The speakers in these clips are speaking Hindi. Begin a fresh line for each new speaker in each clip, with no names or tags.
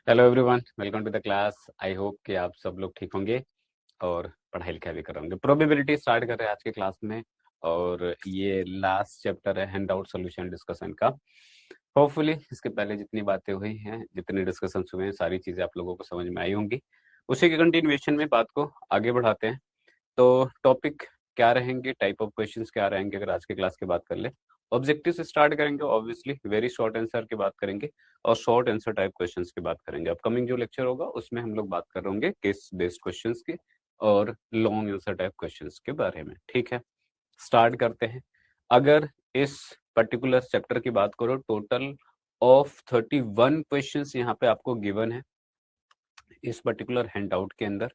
Hello everyone, welcome to the class. I hope कि आप सब लोग ठीक होंगे और पढ़ाई लिखाई भी कर होंगे। प्रोबेबिलिटी स्टार्ट कर रहे हैं आज के क्लास में और ये लास्ट चैप्टर है हैंड आउट सोल्यूशन डिस्कशन का। होपफुली इसके पहले जितनी बातें हुई हैं, जितने डिस्कशन हुए हैं, सारी चीज़ें आप लोगों को समझ में आई होंगी। उसी के कंटिन्यूएशन में बात को आगे बढ़ाते हैं। तो टॉपिक क्या रहेंगे, टाइप ऑफ क्वेश्चंस क्या रहेंगे, अगर आज की क्लास की बात कर ले। ऑब्जेक्टिव से स्टार्ट करेंगे, ऑब्वियसली वेरी शॉर्ट आंसर की बात करेंगे और शॉर्ट आंसर टाइप क्वेश्चंस की बात करेंगे। अपकमिंग जो लेक्चर होगा उसमें हम लोग बात कर रहे होंगे केस बेस्ड क्वेश्चंस की और लॉन्ग आंसर टाइप क्वेश्चंस के बारे में। ठीक है, स्टार्ट करते हैं। अगर इस पर्टिकुलर चैप्टर की बात करो, टोटल ऑफ 31 क्वेश्चंस यहाँ पे आपको गिवन है इस पर्टिकुलर हैंडआउट के अंदर,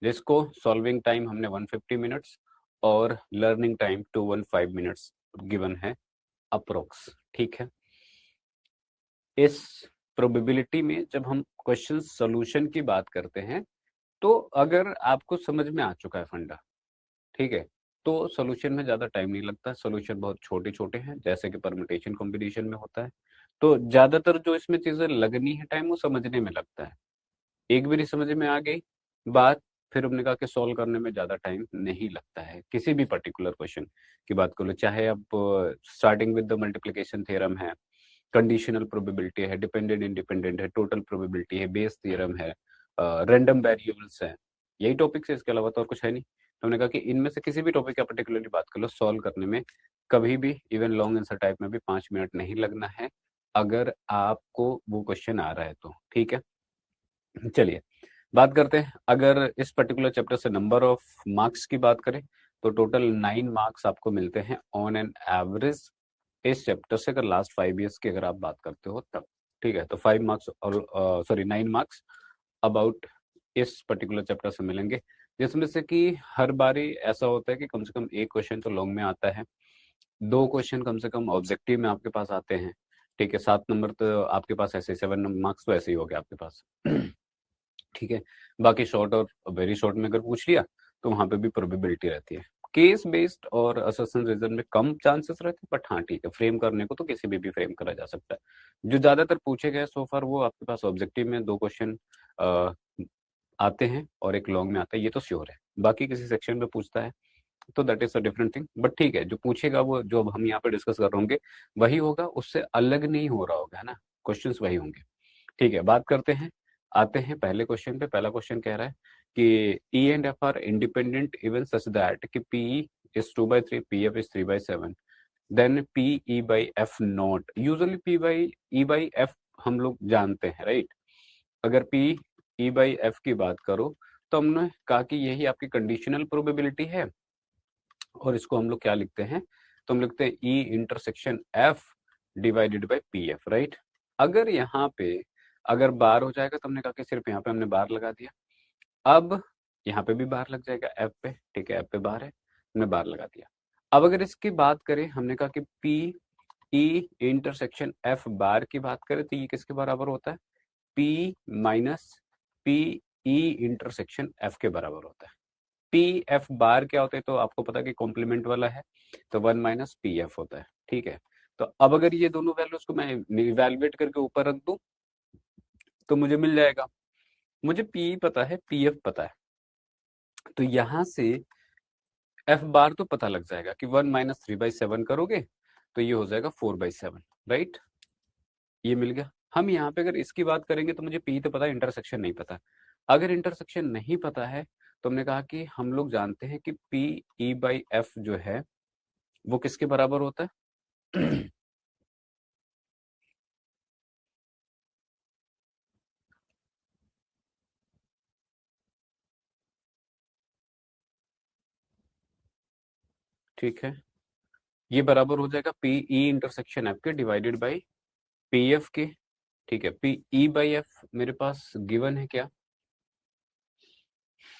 जिसको सॉल्विंग टाइम हमने 150 मिनट्स और लर्निंग टाइम 215 मिनट्स गिवन है अप्रोक्स। ठीक है, इस प्रोबेबिलिटी में जब हम क्वेश्चन सॉल्यूशन की बात करते हैं तो अगर आपको समझ में आ चुका है फंडा, ठीक है, तो सॉल्यूशन में ज्यादा टाइम नहीं लगता। सॉल्यूशन बहुत छोटे छोटे हैं, जैसे कि परम्यूटेशन कॉम्बिनेशन में होता है। तो ज्यादातर जो इसमें चीजें लगनी है टाइम, वो समझने में लगता है। एक बार समझ में आ गई बात, फिर हमने कहा कि सॉल्व करने में ज्यादा टाइम नहीं लगता है। किसी भी पर्टिकुलर क्वेश्चन की बात कर लो, चाहे अब starting with the multiplication theorem है, कंडीशनल प्रोबेबिलिटी है, डिपेंडेंट इंडिपेंडेंट है, टोटल प्रोबेबिलिटी है, बेस थ्योरम है, रैंडम वेरिएबल्स है, यही टॉपिक्स है, इसके अलावा तो और कुछ है नहीं। तो हमने कहा कि इनमें से किसी भी टॉपिक का पर्टिकुलरली बात कर लो, सॉल्व करने में कभी भी इवन लॉन्ग आंसर टाइप में भी 5 मिनट नहीं लगना है, अगर आपको वो क्वेश्चन आ रहा है तो। ठीक है, चलिए बात करते हैं। अगर इस पर्टिकुलर चैप्टर से नंबर ऑफ मार्क्स की बात करें तो टोटल 9 मार्क्स आपको मिलते हैं ऑन एन एवरेज इस चैप्टर से, अगर लास्ट 5 ईयर्स की अगर आप बात करते हो तब। ठीक है, तो 5 मार्क्स और सॉरी 9 मार्क्स अबाउट इस पर्टिकुलर चैप्टर से मिलेंगे, जिसमें से कि हर बारी ऐसा होता है कि कम से कम एक क्वेश्चन तो लॉन्ग में आता है, 2 क्वेश्चन कम से कम ऑब्जेक्टिव में आपके पास आते हैं। ठीक है, 7 नंबर तो आपके पास ऐसे, 7 मार्क्स तो ऐसे ही हो गए आपके पास। ठीक है, बाकी शॉर्ट और वेरी शॉर्ट में अगर पूछ लिया तो वहां पे भी प्रोबेबिलिटी रहती है। केस बेस्ड और असर्शन रीजन में कम चांसेस रहते हैं, बट हाँ ठीक है, फ्रेम करने को तो किसी भी फ्रेम करा जा सकता है। जो ज्यादातर पूछे गए सो फार वो आपके पास ऑब्जेक्टिव में 2 क्वेश्चन आते हैं और एक लॉन्ग में आता है, ये तो श्योर है। बाकी किसी सेक्शन में पूछता है तो that is a different thing, but ठीक है, जो पूछेगा वो जो अब हम यहाँ पे डिस्कस कर रहे होंगे वही होगा, उससे अलग नहीं हो रहा होगा, है ना। क्वेश्चंस वही होंगे। ठीक है, बात करते हैं, आते हैं पहले क्वेश्चन पे। पहला क्वेश्चन कह रहा है कि E and F are independent even such that कि P is 2/3, P F is 3/7, then P E by F not. Usually P by E by F हम लोग जानते हैं, राइट। अगर पी ई बाई एफ की बात करो तो हमने कहा कि यही आपकी कंडीशनल प्रोबेबिलिटी है, और इसको हम लोग क्या लिखते हैं, तो हम लिखते हैं E intersection F divided by P F, right. अगर यहाँ पे अगर बार हो जाएगा तो हमने कहा कि सिर्फ यहाँ पे हमने बार लगा दिया, अब यहाँ पे भी बार लग जाएगा एफ पे। ठीक है, एफ पे बार है, हमने बार लगा दिया। अब अगर इसकी बात करें, हमने कहा कि P E intersection F bar की बात करें तो ये किसके बराबर होता है, P minus P E intersection F के बराबर होता है। पी एफ बार क्या होता है, तो आपको पता है कि कॉम्प्लीमेंट वाला है, तो 1 - पी एफ होता है। ठीक है, तो अब अगर ये दोनों वैल्यूज को मैं इवेलुएट करके ऊपर रख दूं तो मुझे मिल जाएगा। मुझे पी पता है, पी एफ पता है, तो यहां से एफ बार तो पता लग जाएगा कि 1 - 3/7 करोगे तो ये हो जाएगा 4/7, राइट। ये मिल गया। हम यहाँ पे अगर इसकी बात करेंगे तो मुझे पी तो पता है, इंटरसेक्शन नहीं पता। अगर इंटरसेक्शन नहीं पता है तो हमने कहा कि हम लोग जानते हैं कि पी ई बाई एफ जो है वो किसके बराबर होता है। ठीक है, ये बराबर हो जाएगा पी ई इंटरसेक्शन एफ के डिवाइडेड बाई पी एफ के। ठीक है, पी ई बाई एफ मेरे पास गिवन है क्या।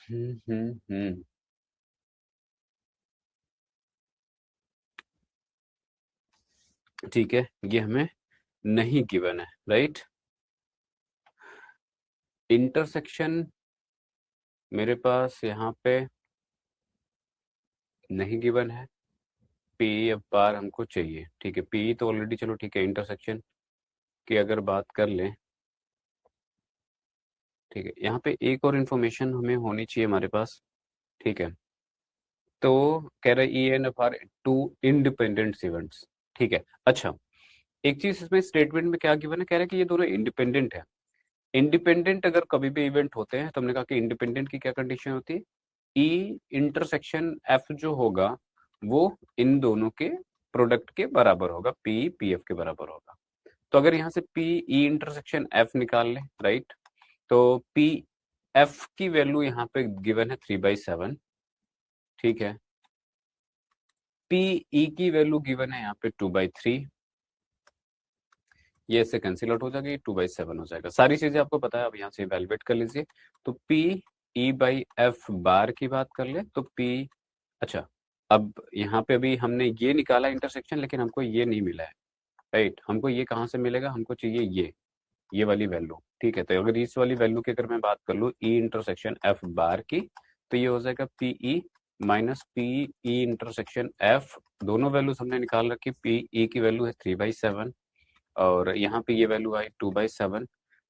हम्म। ठीक है, ये हमें नहीं गिवन है, राइट। इंटरसेक्शन मेरे पास यहाँ पे नहीं गिवन है, पी एफ बार हमको चाहिए। ठीक है, पी तो ऑलरेडी, चलो ठीक है, इंटरसेक्शन की अगर बात कर लें ठीक है, यहाँ पे एक और इन्फॉर्मेशन हमें होनी चाहिए हमारे पास, ठीक है। तो कह रहा है E and F are two independent events, ठीक है। अच्छा, एक चीज इसमें स्टेटमेंट में क्या गिवन है, कह रहा है कि ये दोनों इंडिपेंडेंट है। इंडिपेंडेंट अगर कभी भी इवेंट होते हैं तो हमने कहा कि इंडिपेंडेंट की क्या कंडीशन होती है, ई इंटरसेक्शन एफ जो होगा वो इन दोनों के प्रोडक्ट के बराबर होगा, पी पी एफ के बराबर होगा। तो अगर यहाँ से पी ई इंटरसेक्शन एफ निकाल ले, राइट, तो पी एफ की वैल्यू यहाँ पे गिवन है 3/7, ठीक है। पी ई की वैल्यू गिवन है यहाँ पे 2/3, ये इससे कैंसिल आउट हो जाएगा, ये 2/7 हो जाएगा। सारी चीजें आपको पता है, अब यहाँ से इवेलुएट कर लीजिए। तो P E by F bar की बात कर ले तो पी, अच्छा, अब यहाँ पे अभी हमने ये निकाला इंटरसेक्शन, लेकिन हमको ये नहीं मिला है, राइट। हमको ये कहाँ से मिलेगा, हमको चाहिए ये वाली वैल्यू, ठीक है। तो अगर इस वाली वैल्यू की अगर मैं बात कर लूँ ई इंटरसेक्शन एफ बार की, तो ये हो जाएगा P E minus P E intersection F, दोनों वैल्यूज हमने निकाल रखी। पी ई की वैल्यू है 3/7 और यहाँ पे ये वैल्यू आई 2/7,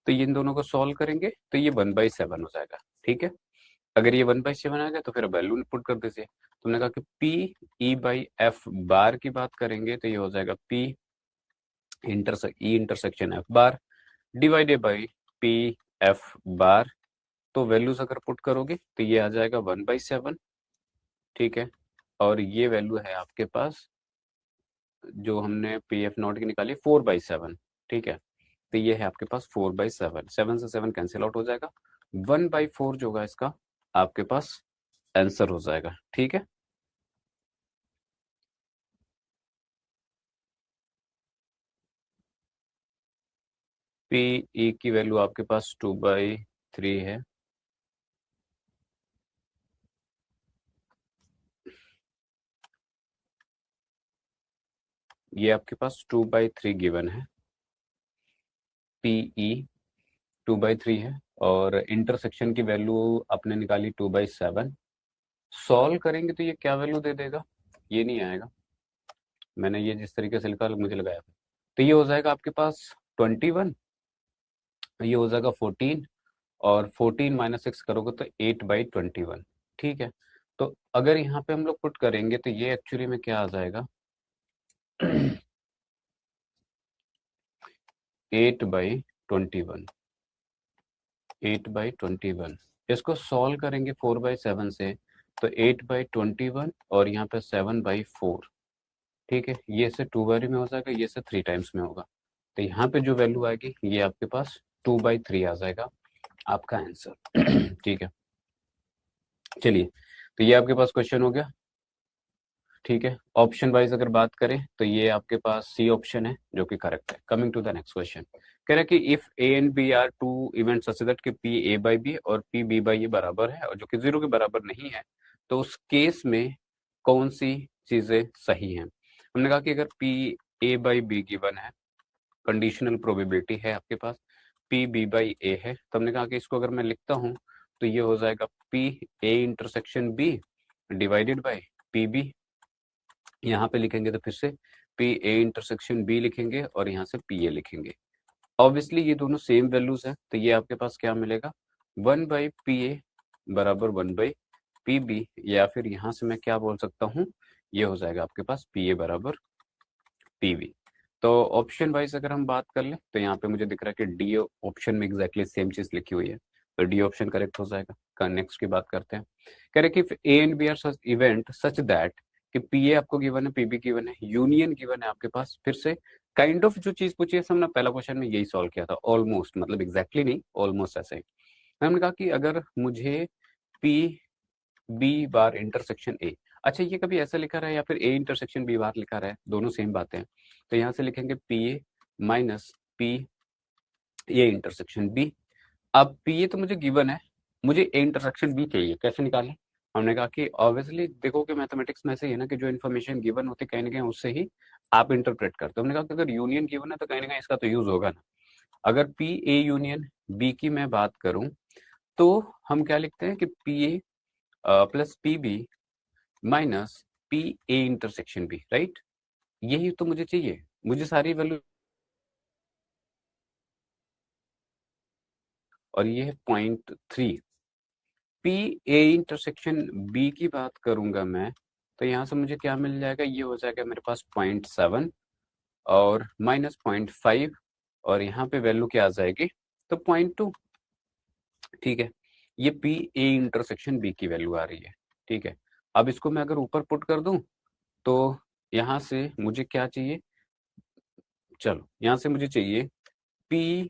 तो ये इन दोनों को सॉल्व करेंगे तो ये 1/7 हो जाएगा, ठीक है। अगर ये 1/7 आ गया तो फिर वैल्यू पुट कर दीजिए। तुमने कहा कि P E by F bar की बात करेंगे तो ये हो जाएगा P intersection F bar divided by P F bar. तो वैल्यूज अगर पुट करोगे तो ये आ जाएगा 1/7, ठीक है। और ये वैल्यू है आपके पास जो हमने पी एफ नॉट की निकाली 4/7, ठीक है। तो ये है आपके पास 4/7, 7 से 7 कैंसिल आउट हो जाएगा, 1/4 जो होगा इसका आपके पास आंसर हो जाएगा, ठीक है। पी ई की वैल्यू आपके पास 2/3 है, ये आपके पास 2/3 गिवन है, पी ई 2/3 है और इंटरसेक्शन की वैल्यू आपने निकाली 2/7। सॉल्व करेंगे तो ये क्या वैल्यू दे देगा, ये नहीं आएगा, मैंने ये जिस तरीके से लिखा मुझे लगाया था। तो ये हो जाएगा आपके पास 21, ये हो जाएगा 14 और 14 माइनस 6 करोगे तो 8/21, ठीक है। तो अगर यहाँ पे हम लोग पुट करेंगे तो ये एक्चुअली में क्या आ जाएगा 8/21, 8/21। इसको सॉल्व करेंगे 4/7 से तो 8/21 और यहाँ पे 7/4, ठीक है। ये से 2 बारी में हो जाएगा, ये से 3 टाइम्स में होगा, तो यहाँ पे जो वैल्यू आएगी ये आपके पास 2/3 आ जाएगा आपका आंसर ठीक है। चलिए, तो ये आपके पास क्वेश्चन हो गया, ठीक है। ऑप्शन वाइज अगर बात करें तो ये आपके पास सी ऑप्शन है जो कि करेक्ट है। Coming to the next question, कह रहा है कि if A and B are two event such that कि पी ए बाई बी और पी बी बाई ए बराबर है और जो कि 0 के बराबर नहीं है, तो उस केस में कौन सी चीजें सही हैं। हमने कहा कि अगर P A by B given है, कंडीशनल प्रोबेबिलिटी है आपके पास, पी बी बाई ए है, तो हमने कहा कि इसको अगर मैं लिखता हूँ तो ये हो जाएगा P A intersection B divided by P B. यहाँ पे लिखेंगे तो फिर से पी ए इंटरसेक्शन बी लिखेंगे और यहाँ से पी ए लिखेंगे। ऑब्वियसली ये दोनों सेम वैल्यूज है, तो ये आपके पास क्या मिलेगा 1/पी ए बराबर 1/पी बी, या फिर यहाँ से मैं क्या बोल सकता हूँ, ये हो जाएगा आपके पास पी ए बराबर पी बी। तो ऑप्शन वाइज अगर हम बात कर लें तो यहाँ पे मुझे दिख रहा है कि डी ऑप्शन में एग्जैक्टली सेम चीज लिखी हुई है, तो डी ऑप्शन करेक्ट हो जाएगा। नेक्स्ट की बात करते हैं, कह रहे कि A and B are such event such that कि पी ए आपको गिवन है, पीबी गिवन है, यूनियन गिवन है आपके पास। फिर से काइंड ऑफ जो चीज पूछी है हमने पहला क्वेश्चन में यही सॉल्व किया था, ऑलमोस्ट, मतलब एग्जैक्टली नहीं, ऑलमोस्ट ऐसे ही। हमने कहा कि अगर मुझे P B bar intersection A, अच्छा ये कभी ऐसा लिखा रहा है या फिर ए इंटरसेक्शन बी बार लिखा रहा है, दोनों सेम बातें हैं। तो यहाँ से लिखेंगे P A minus P A intersection B. अब पी ए तो मुझे गिवन है, मुझे ए इंटरसेक्शन बी चाहिए, कैसे निकालें। हमने कहा कि ऑब्वियसली देखो कि मैथमेटिक्स में ऐसे ही है ना कि जो इन्फॉर्मेशन गिवन होती है कहीं ना कहीं उससे ही आप इंटरप्रेट करते हो। हमने कहा कि अगर यूनियन गिवन है तो कहीं ना कहीं इसका तो यूज होगा ना। अगर पी ए यूनियन बी की मैं बात करूं तो हम क्या लिखते हैं कि P A plus P B minus P A intersection B, right. यही तो मुझे चाहिए, मुझे सारी वैल्यू और ये है 0.3। पी ए इंटरसेक्शन बी की बात करूंगा मैं, तो यहाँ से मुझे क्या मिल जाएगा, ये हो जाएगा मेरे पास 0.7 और माइनस 0.5 और यहाँ पे वैल्यू क्या आ जाएगी, तो 0.2। ठीक है, ये पी ए इंटरसेक्शन बी की वैल्यू आ रही है। ठीक है, अब इसको मैं अगर ऊपर पुट कर दूं तो यहाँ से मुझे क्या चाहिए, चलो यहाँ से मुझे चाहिए P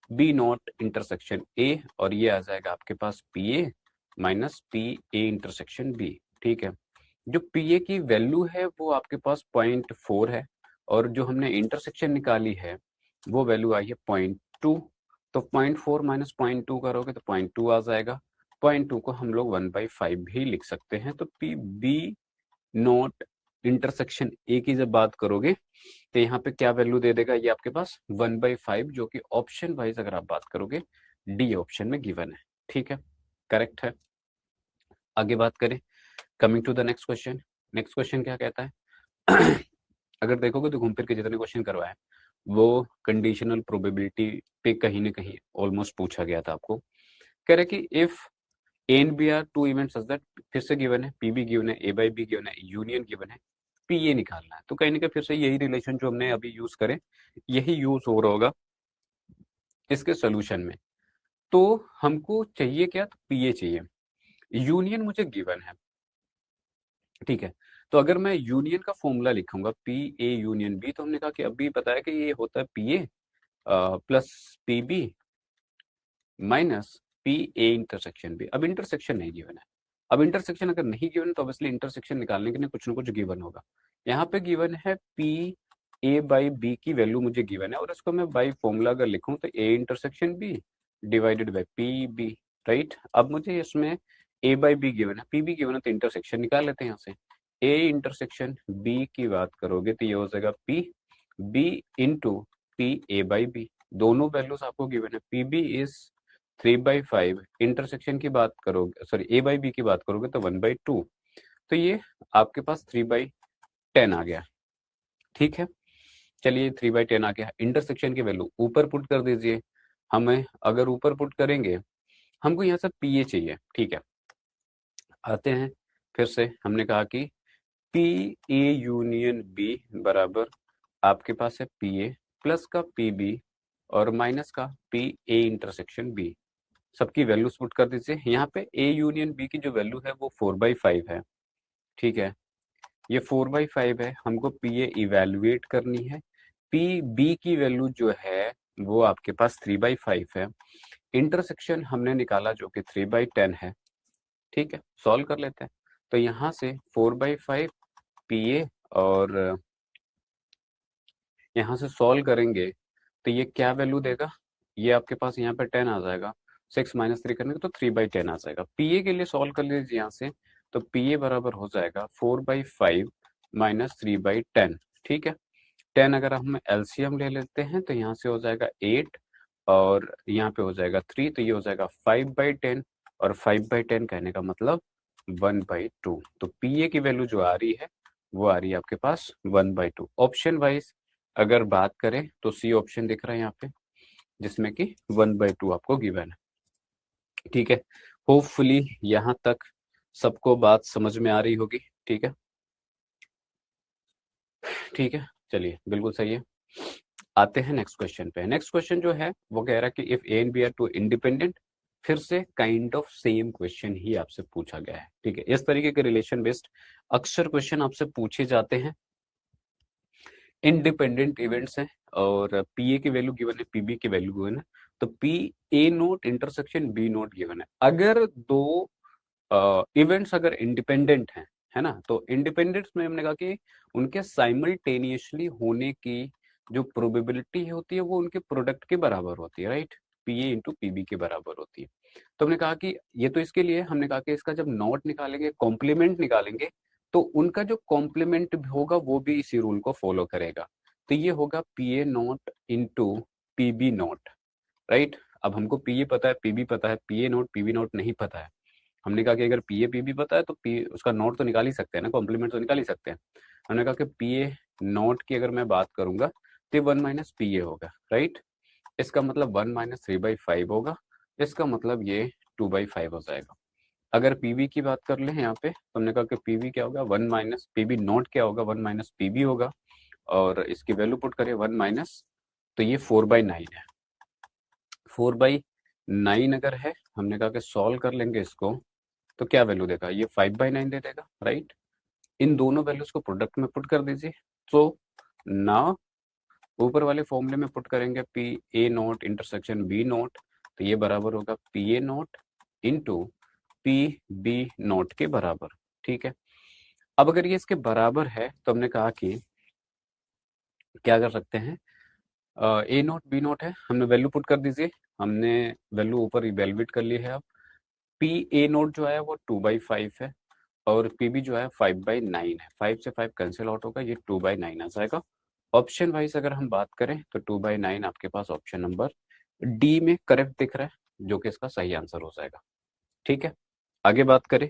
B not intersection A और ये आ जाएगा आपके पास P A minus P A intersection B. ठीक है, जो पी ए की वैल्यू है वो आपके पास 0.4 है और जो हमने इंटरसेक्शन निकाली है वो वैल्यू आई है 0.2। तो 0.4 माइनस 0.2 करोगे तो 0.2 आ जाएगा। 0.2 को हम लोग 1/5 भी लिख सकते हैं। तो P B not intersection A की जब बात करोगे तो यहाँ पे क्या वैल्यू दे देगा, ये आपके पास 1/5, जो कि ऑप्शन वाइज अगर आप बात करोगे डी ऑप्शन में गिवन है। ठीक है, करेक्ट है। आगे बात करें, coming to the next question. Next question क्या कहता है अगर देखोगे तो घूम फिर के जितने क्वेश्चन करवाए वो कंडीशनल प्रोबेबिलिटी पे कहीं ना कहीं ऑलमोस्ट पूछा गया था आपको। कह रहे कि if A and B are two events such that, फिर से गिवन है, पी बी गिवन है, ए बाई बी गिवन है, यूनियन गिवन है, पी ए निकालना है। तो कहीं ना कहीं फिर से यही रिलेशन जो हमने अभी यूज करे यही यूज हो रहा होगा इसके सोल्यूशन में। तो हमको चाहिए क्या, तो पी ए चाहिए, यूनियन मुझे गिवन है। ठीक है, तो अगर मैं यूनियन का फॉर्मूला लिखूंगा पी ए यूनियन बी, तो हमने कहा कि अभी बताया कि ये होता है P A plus P B minus P A intersection B. अब इंटरसेक्शन नहीं गिवन है, अब इंटरसेक्शन अगर नहीं गिवन तो ऑब्वियसली इंटरसेक्शन निकालने के लिए कुछ ना कुछ गिवन होगा। यहाँ पे गिवन है पी ए बाई बी की वैल्यू मुझे गिवन है और इसको मैं बाई फॉर्मूला अगर लिखूं तो A intersection B divided by P B. Right, अब मुझे इसमें ए बाई बी गिवन है, पी बी गिवन है, तो इंटरसेक्शन निकाल लेते हैं यहाँ से। ए इंटरसेक्शन बी की बात करोगे तो ये हो जाएगा P B into P A by B. दोनों वैल्यूज आपको गिवन है, पी बी इज 3/5, इंटरसेक्शन की बात करोगे, सॉरी ए बाई बी की बात करोगे तो 1/2। तो ये आपके पास 3/10 आ गया। ठीक है, चलिए 3/10 आ गया। इंटरसेक्शन की वैल्यू ऊपर पुट कर दीजिए। हमें अगर ऊपर पुट करेंगे, हमको यहाँ से पी ए चाहिए। ठीक है, आते हैं फिर से, हमने कहा कि पी ए यूनियन बी बराबर आपके पास है पी ए प्लस का पी बी और माइनस का पी ए इंटरसेक्शन बी। सबकी वैल्यूज पुट कर दीजिए। यहाँ पे ए यूनियन बी की जो वैल्यू है वो 4/5 है। ठीक है, ये 4/5 है, हमको पी ए इवेल्युएट करनी है। पी बी की वैल्यू जो है वो आपके पास 3/5 है। इंटरसेक्शन हमने निकाला जो कि 3/10 है। ठीक है, सॉल्व कर लेते हैं। तो यहाँ से 4/5 पी ए और यहाँ से सॉल्व करेंगे तो ये क्या वैल्यू देगा, ये आपके पास यहाँ पे 10 आ जाएगा। 6 माइनस 3 करने तो 3/10 आ जाएगा। पी ए के लिए सॉल्व कर लीजिए यहाँ से, तो पी ए बराबर हो जाएगा 4/5 माइनस 3/10। ठीक है, 10 अगर हम एलसीएम ले लेते हैं तो यहाँ से हो जाएगा 8 और यहाँ पे हो जाएगा 3, तो ये हो जाएगा 5/10 और 5/10 कहने का मतलब 1/2। तो पी ए की वैल्यू जो आ रही है वो आ रही है आपके पास 1/2। ऑप्शन वाइज अगर बात करें तो सी ऑप्शन दिख रहा है यहाँ पे, जिसमें कि 1/2 आपको गिवन है। ठीक है, होपफुली यहाँ तक सबको बात समझ में आ रही होगी। ठीक है, ठीक है, चलिए बिल्कुल सही है। आते हैं नेक्स्ट क्वेश्चन पे। नेक्स्ट क्वेश्चन जो है वो कह रहा है कि if A and B are two independent, फिर से काइंड ऑफ सेम क्वेश्चन ही आपसे पूछा गया है। ठीक है, इस तरीके के रिलेशन बेस्ड अक्सर क्वेश्चन आपसे पूछे जाते हैं। इंडिपेंडेंट इवेंट्स हैं और पी ए की वैल्यू गिवन है, पी बी की वैल्यू गिवन है, तो P A not intersection B not given है। अगर दो इवेंट्स अगर इंडिपेंडेंट हैं, है ना, तो इंडिपेंडेंस में हमने कहा कि उनके साइमल्टेनियसली होने की जो प्रोबेबिलिटी होती है वो उनके प्रोडक्ट के बराबर होती है। Right, P A into P B के बराबर होती है। तो हमने कहा कि ये तो इसके लिए हमने कहा कि इसका जब नॉट निकालेंगे, कॉम्प्लीमेंट निकालेंगे, तो उनका जो कॉम्प्लीमेंट होगा वो भी इसी रूल को फॉलो करेगा। तो ये होगा P A not into P B not. Right, अब हमको पी ए पता है, पी बी पता है, P A not P B not नहीं पता है। हमने कहा कि अगर पी ए पी बी पता है तो पी उसका नॉट तो निकाल ही सकते हैं ना, कॉम्प्लीमेंट तो निकाल ही सकते हैं। हमने कहा कि पी ए नॉट की अगर मैं बात करूंगा तो 1 माइनस पी ए होगा। राइट, इसका मतलब 1 माइनस 3/5 होगा, इसका मतलब ये 2/5 हो जाएगा। अगर पीवी की बात कर लें यहाँ पे, तो हमने कहा कि पीवी क्या होगा, 1 माइनस पीवी नोट क्या होगा, 1 माइनस पीवी होगा, और इसकी वैल्यू पुट करें 1 माइनस, तो ये 4/9 है। 4/9 अगर है, हमने कहा कि सॉल्व कर लेंगे इसको, तो क्या वैल्यू देगा, ये 5/9 दे देगा, राइट। इन दोनों वैल्यूज को प्रोडक्ट में पुट कर दीजिए। तो नाउ ऊपर वाले फॉर्मूले में पुट करेंगे P A not intersection B not, तो ये बराबर होगा P A not into P B not के बराबर, ठीक है। अब अगर ये इसके बराबर है, तो हमने कहा कि क्या कर सकते हैं, ए नोट बी नोट है, हमने वैल्यू पुट कर दीजिए। हमने वैल्यू ऊपर इवेलुएट कर ली है। अब पी ए नोट जो है वो 2/5 है, और पी बी जो है 5/9 है। 5 से 5 कैंसिल आउट होगा, ये 2/9 आ जाएगा। ऑप्शन वाइज अगर हम बात करें, तो 2/9 आपके पास ऑप्शन नंबर डी में करेक्ट दिख रहा है, जो कि इसका सही आंसर हो जाएगा, ठीक है। आगे बात करें,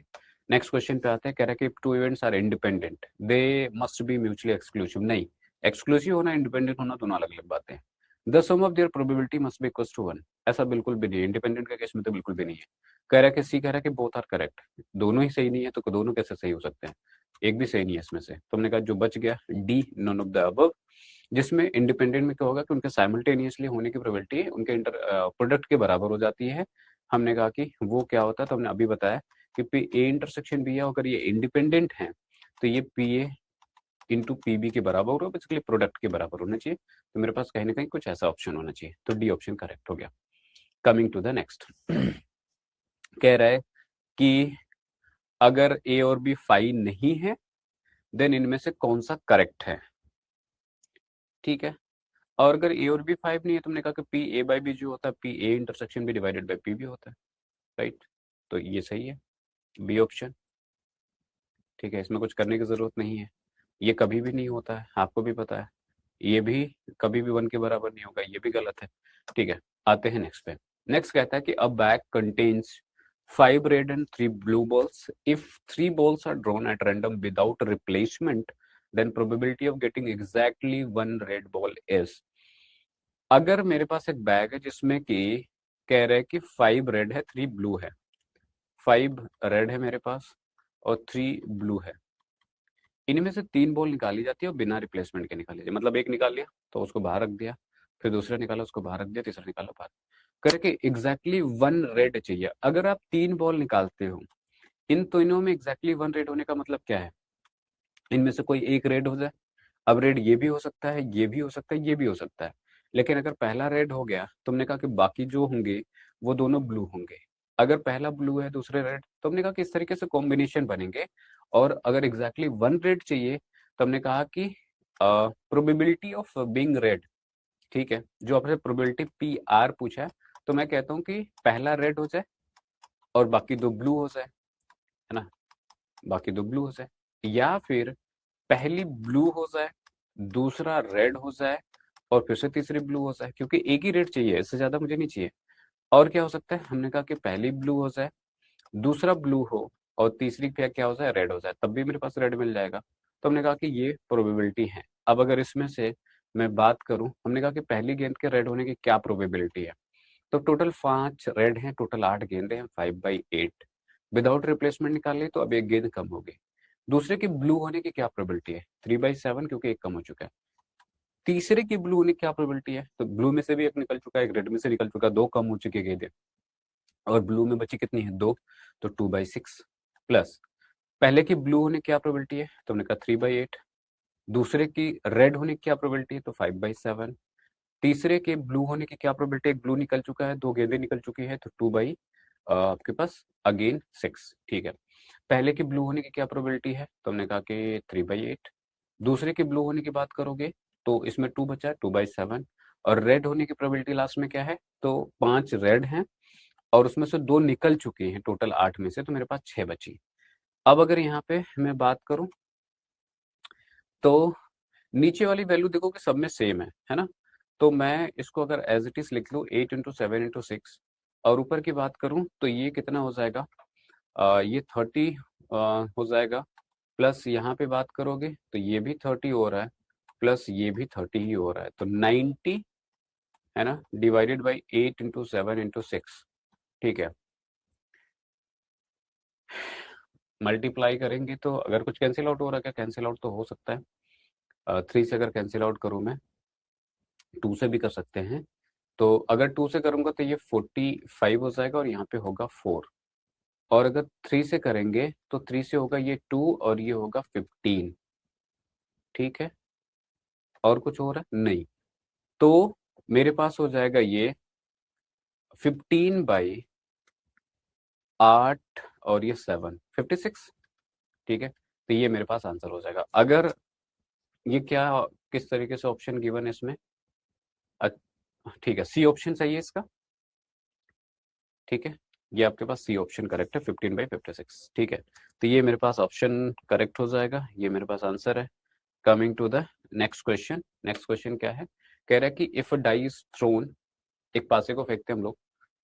नेक्स्ट क्वेश्चन पे आते हैं। कह रहा है कि two events are independent, they must be mutually exclusive. नहीं, एक्सक्लूसिव होना इंडिपेंडेंट होना दोनों अलग अलग बातें हैं। The sum of their probability must be equal to 1, ऐसा बिल्कुल भी नहीं है। इंडिपेंडेंट का केस में तो बिल्कुल भी नहीं है। कह रहा है कि सी कह रहा है कि बोथ आर करेक्ट, दोनों ही सही नहीं है, तो दोनों कैसे सही हो सकते हैं, एक भी सही नहीं है इसमें से। तो हमने कहा जो बच गया D, none of the above, जिसमें इंडिपेंडेंट में क्या होगा कि उनके साइमल्टेनियसली होने की प्रोबेबिलिटी उनके प्रोडक्ट के बराबर हो जाती है। हमने कहा कि वो क्या होता है, तो हमने अभी बताया कि पी ए इंटरसेक्शन बी है, अगर ये इंडिपेंडेंट है, तो ये P A into P B के बराबर होगा, बेसिकली प्रोडक्ट के बराबर होना चाहिए। तो मेरे पास कहीं ना कहीं कुछ ऐसा ऑप्शन होना चाहिए, तो डी ऑप्शन करेक्ट हो गया। कमिंग टू द नेक्स्ट, कह रहा है कि अगर ए और बी फाई नहीं है, देन इनमें से कौन सा करेक्ट है, ठीक है। और अगर ए और बी 5 नहीं है, तुमने कहा कि पी ए बाई बी जो होता है, P A intersection B divided by P B होता है, राइट। तो ये सही है, बी ऑप्शन, ठीक है। इसमें कुछ करने की जरूरत नहीं है, ये कभी भी नहीं होता है, आपको भी पता है। ये भी कभी भी 1 के बराबर नहीं होगा, ये भी गलत है, ठीक है। आते हैं नेक्स्ट पे। नेक्स्ट कहता है कि a bag contains 5 red and 3 blue balls, if 3 balls are drawn at random without replacement, then probability of getting exactly 1 red ball is. अगर मेरे पास एक बैग है जिसमें कि कह रहे हैं कि 5 रेड है 3 ब्लू है, 5 रेड है मेरे पास और 3 ब्लू है, इनमें से 3 बॉल निकाली जाती है और बिना रिप्लेसमेंट के निकाली जाती है। मतलब एक निकाल लिया तो उसको बाहर रख दिया, फिर दूसरा निकाला उसको बाहर रख दिया, तीसरा निकाला बाहर, करके एग्जैक्टली 1 रेड चाहिए। अगर आप 3 बॉल निकालते हो, इन तीनों में एग्जैक्टली 1 रेड होने का मतलब क्या है, इनमें से कोई एक रेड हो जाए। अब रेड ये भी हो सकता है, ये भी हो सकता है, ये भी हो सकता है, लेकिन अगर पहला रेड हो गया, तुमने कहा कि बाकी जो होंगे वो दोनों ब्लू होंगे। अगर पहला ब्लू है दूसरे रेड, तो हमने कहा कि इस तरीके से कॉम्बिनेशन बनेंगे। और अगर एग्जैक्टली 1 रेड चाहिए, तो हमने कहा कि प्रोबेबिलिटी ऑफ बीइंग रेड, ठीक है, जो आपसे प्रोबेबिलिटी पी आर पूछा है, तो मैं कहता हूँ कि पहला रेड हो जाए और बाकी दो ब्लू हो जाए, है ना, बाकी दो ब्लू हो जाए, या फिर पहली ब्लू हो जाए, दूसरा रेड हो जाए, और फिर से तीसरी ब्लू हो जाए, क्योंकि एक ही रेड चाहिए, इससे ज्यादा मुझे नहीं चाहिए। और क्या हो सकता है, हमने कहा कि पहली ब्लू हो जाए, दूसरा ब्लू हो, और तीसरी क्या क्या हो जाए, रेड हो जाए, तब भी मेरे पास रेड मिल जाएगा। तो हमने कहा कि ये प्रोबेबिलिटी है। अब अगर इसमें से मैं बात करूं, हमने कहा कि पहली गेंद के रेड होने की क्या प्रोबेबिलिटी है, तो टोटल 5 रेड हैं, टोटल 8 गेंदे हैं, 5/8। विदाउट रिप्लेसमेंट निकाले तो अब एक गेंद कम होगी। दूसरे की ब्लू होने की क्या प्रोबेबिलिटी है, 3/7, क्योंकि एक कम हो चुका है। तीसरे की ब्लू होने की क्या प्रोबेबिलिटी है, तो ब्लू में से भी एक निकल चुका है, एक रेड में से निकल चुका है, दो कम हो चुके गेंदे, और ब्लू में बची कितनी है, दो, तो 2/6 प्लस पहले की ब्लू होने की क्या प्रोबेबिलिटी है, तो हमने कहा 3/8। दूसरे की रेड होने की क्या प्रोबेबिलिटी है, तो 5/7। तीसरे के ब्लू होने की क्या प्रोबेबिलिटी, एक ब्लू निकल चुका है, दो गेंदें निकल चुकी है, तो आपके पास अगेन 6, ठीक है। पहले की ब्लू होने की क्या प्रोबेबिलिटी है, तो हमने कहा कि 3/8। दूसरे की ब्लू होने की बात करोगे, तो इसमें 2 बचा है, 2/7। और रेड होने की प्रोबेबिलिटी लास्ट में क्या है, तो 5 रेड हैं, और उसमें से 2 निकल चुकी हैं, टोटल 8 में से, तो मेरे पास 6 बची। अब अगर यहाँ पे मैं बात करूं, तो नीचे वाली वैल्यू देखो कि सब में सेम है ना। तो मैं इसको अगर एज इट इज लिख लूँ, 8 × 7 × 6, और ऊपर की बात करूं तो ये कितना हो जाएगा, ये 30 हो जाएगा, प्लस यहाँ पे बात करोगे तो ये भी 30 हो रहा है, प्लस ये भी 30 ही हो रहा है, तो 90 है ना, डिवाइडेड बाई 8 इंटू 7 इंटू 6, ठीक है। मल्टीप्लाई करेंगे तो अगर कुछ कैंसिल आउट हो रहा है क्या, कैंसिल आउट तो हो सकता है। 3 से अगर कैंसिल आउट करूँ मैं, 2 से भी कर सकते हैं। तो अगर 2 से करूंगा तो ये 45 हो जाएगा और यहाँ पे होगा 4। और अगर 3 से करेंगे तो 3 से होगा ये 2 और ये होगा 15, ठीक है। और कुछ हो रहा है नहीं, तो मेरे पास हो जाएगा ये 15/8 और ये 7, 56, ठीक है। तो ये मेरे पास आंसर हो जाएगा। अगर ये क्या, किस तरीके से ऑप्शन गिवन है इसमें, ठीक है, सी ऑप्शन सही है इसका, ठीक है। ये आपके पास सी ऑप्शन करेक्ट है, 15/56, ठीक है। तो ये मेरे पास ऑप्शन करेक्ट हो जाएगा, ये मेरे पास आंसर है। Coming to the next question. Next question क्या है, कह रहा है कि if a die is thrown, एक पासे को फेंकते हैं हम लोग,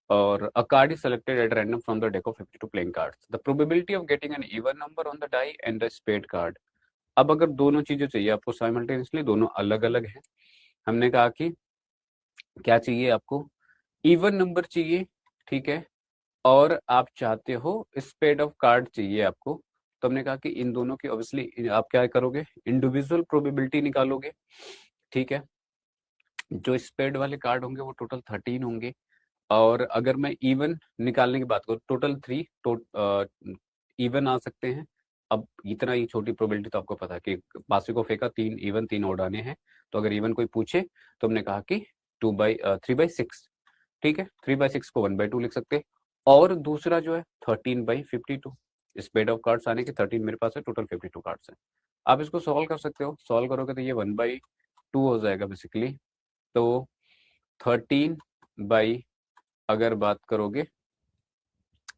और a card is selected at random from the deck of 52 playing cards. The probability of getting an even number on the die and the spade card. अब अगर दोनों चीजें चाहिए आपको साइमल्टेनियसली, दोनों अलग अलग हैं, हमने कहा कि क्या चाहिए आपको, इवन नंबर चाहिए, ठीक है, और आप चाहते हो स्पेड ऑफ कार्ड चाहिए आपको। तो हमने कहा कि इन दोनों की ऑब्वियसली आप क्या करोगे, इंडिविजुअल प्रोबेबिलिटी निकालोगे, ठीक है। जो स्पेड वाले कार्ड होंगे वो टोटल 13 होंगे, और अगर मैं इवन निकालने की बात करूँ, टोटल 3 इवन आ सकते हैं। अब इतना ही छोटी प्रोबेबिलिटी तो आपको पता है कि पासे को फेंका, 3 इवन 3 ओड आने हैं। तो अगर इवन कोई पूछे तो हमने कहा कि 3/6, ठीक है। 3/6 को 1/2 लिख सकते हैं। और दूसरा जो है 13/52, स्पेड ऑफ कार्ड्स आने के 13 मेरे पास है, टोटल 52 कार्ड्स है। आप इसको सॉल्व कर सकते हो, सॉल्व करोगे तो ये 1/2 हो जाएगा बेसिकली। तो 13 बाई, अगर बात करोगे,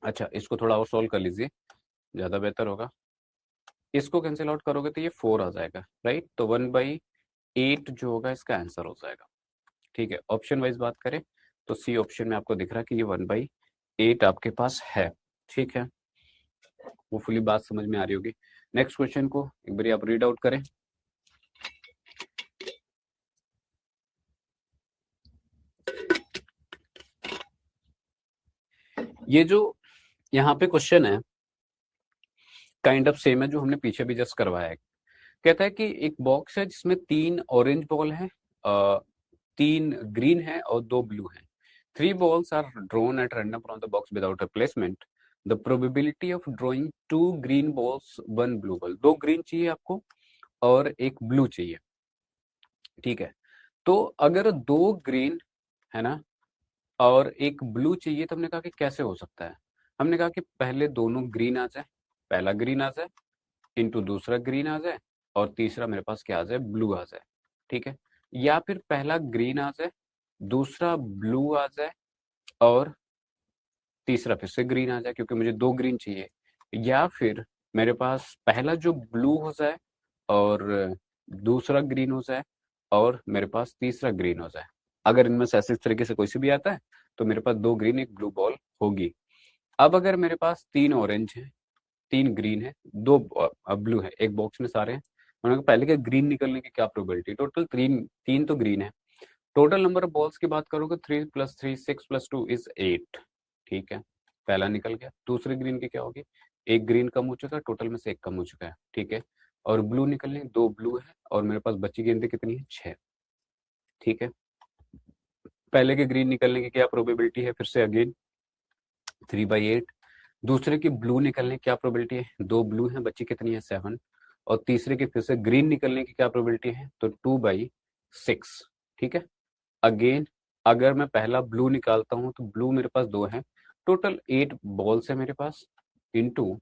अच्छा इसको थोड़ा और सॉल्व कर लीजिए, ज़्यादा बेहतर होगा। इसको कैंसिल आउट करोगे तो ये 4 आ जाएगा, राइट। तो 1/8 जो होगा इसका आंसर हो जाएगा, ठीक है। ऑप्शन वाइज बात करें तो सी ऑप्शन में आपको दिख रहा है कि ये 1/8 आपके पास है, ठीक है। वो फुली बात समझ में आ रही होगी। नेक्स्ट क्वेश्चन को एक बार आप रीड आउट करें। ये जो यहाँ पे क्वेश्चन है काइंड ऑफ सेम है जो हमने पीछे भी जस्ट करवाया है। कहता है कि एक बॉक्स है जिसमें 3 ऑरेंज बॉल है, 3 ग्रीन है और 2 ब्लू है। 3 balls are drawn at random from the box without replacement. The probability of drawing 2 green balls, 1 blue ball. 2 green चाहिए आपको और एक ब्लू चाहिए, ठीक है। तो अगर 2 ग्रीन है ना और एक ब्लू चाहिए, तो हमने कहा कि कैसे हो सकता है। हमने कहा कि पहले दोनों ग्रीन आ जाए, पहला ग्रीन आ जाए इंटू दूसरा ग्रीन आ जाए, और तीसरा मेरे पास क्या आ जाए, ब्लू आ जाए, ठीक है। या फिर पहला ग्रीन आ जाए, दूसरा ब्लू आ जाए, और तीसरा फिर से ग्रीन आ जाए, क्योंकि मुझे 2 ग्रीन चाहिए। या फिर मेरे पास पहला जो ब्लू हो जाए और दूसरा ग्रीन हो जाए, और मेरे पास तीसरा ग्रीन हो जाए। अगर इनमें से ऐसे तरीके से कोई से भी आता है तो मेरे पास 2 ग्रीन एक ब्लू बॉल होगी। अब अगर मेरे पास 3 ऑरेंज है, 3 ग्रीन है, 2 ब्लू है, एक बॉक्स में सारे हैं, मैंने कहा पहले के ग्रीन निकलने की क्या प्रोबेबिलिटी, टोटल 3 तो ग्रीन है। टोटल नंबर ऑफ बॉल्स की बात करोगे 3 + 3 6 + 2 इज 8, ठीक है। पहला निकल गया। दूसरे ग्रीन की क्या होगी, एक ग्रीन कम हो चुका है, टोटल में से एक कम हो चुका है, ठीक है। और ब्लू निकलने 2 ब्लू है और मेरे पास बची गेंदें कितनी है, 6, ठीक है। पहले के ग्रीन निकलने की क्या प्रोबेबिलिटी है, फिर से अगेन 3/8। दूसरे की ब्लू निकलने की क्या प्रोबेबिलिटी है, 2 ब्लू है, बची कितनी है, 7। और तीसरे की फिर से ग्रीन निकलने की क्या प्रोबेबिलिटी है, तो 2/6, ठीक है। अगेन अगर मैं पहला ब्लू निकालता हूं तो ब्लू मेरे पास 2 है, टोटल 8 बॉल्स है मेरे पास, इनटू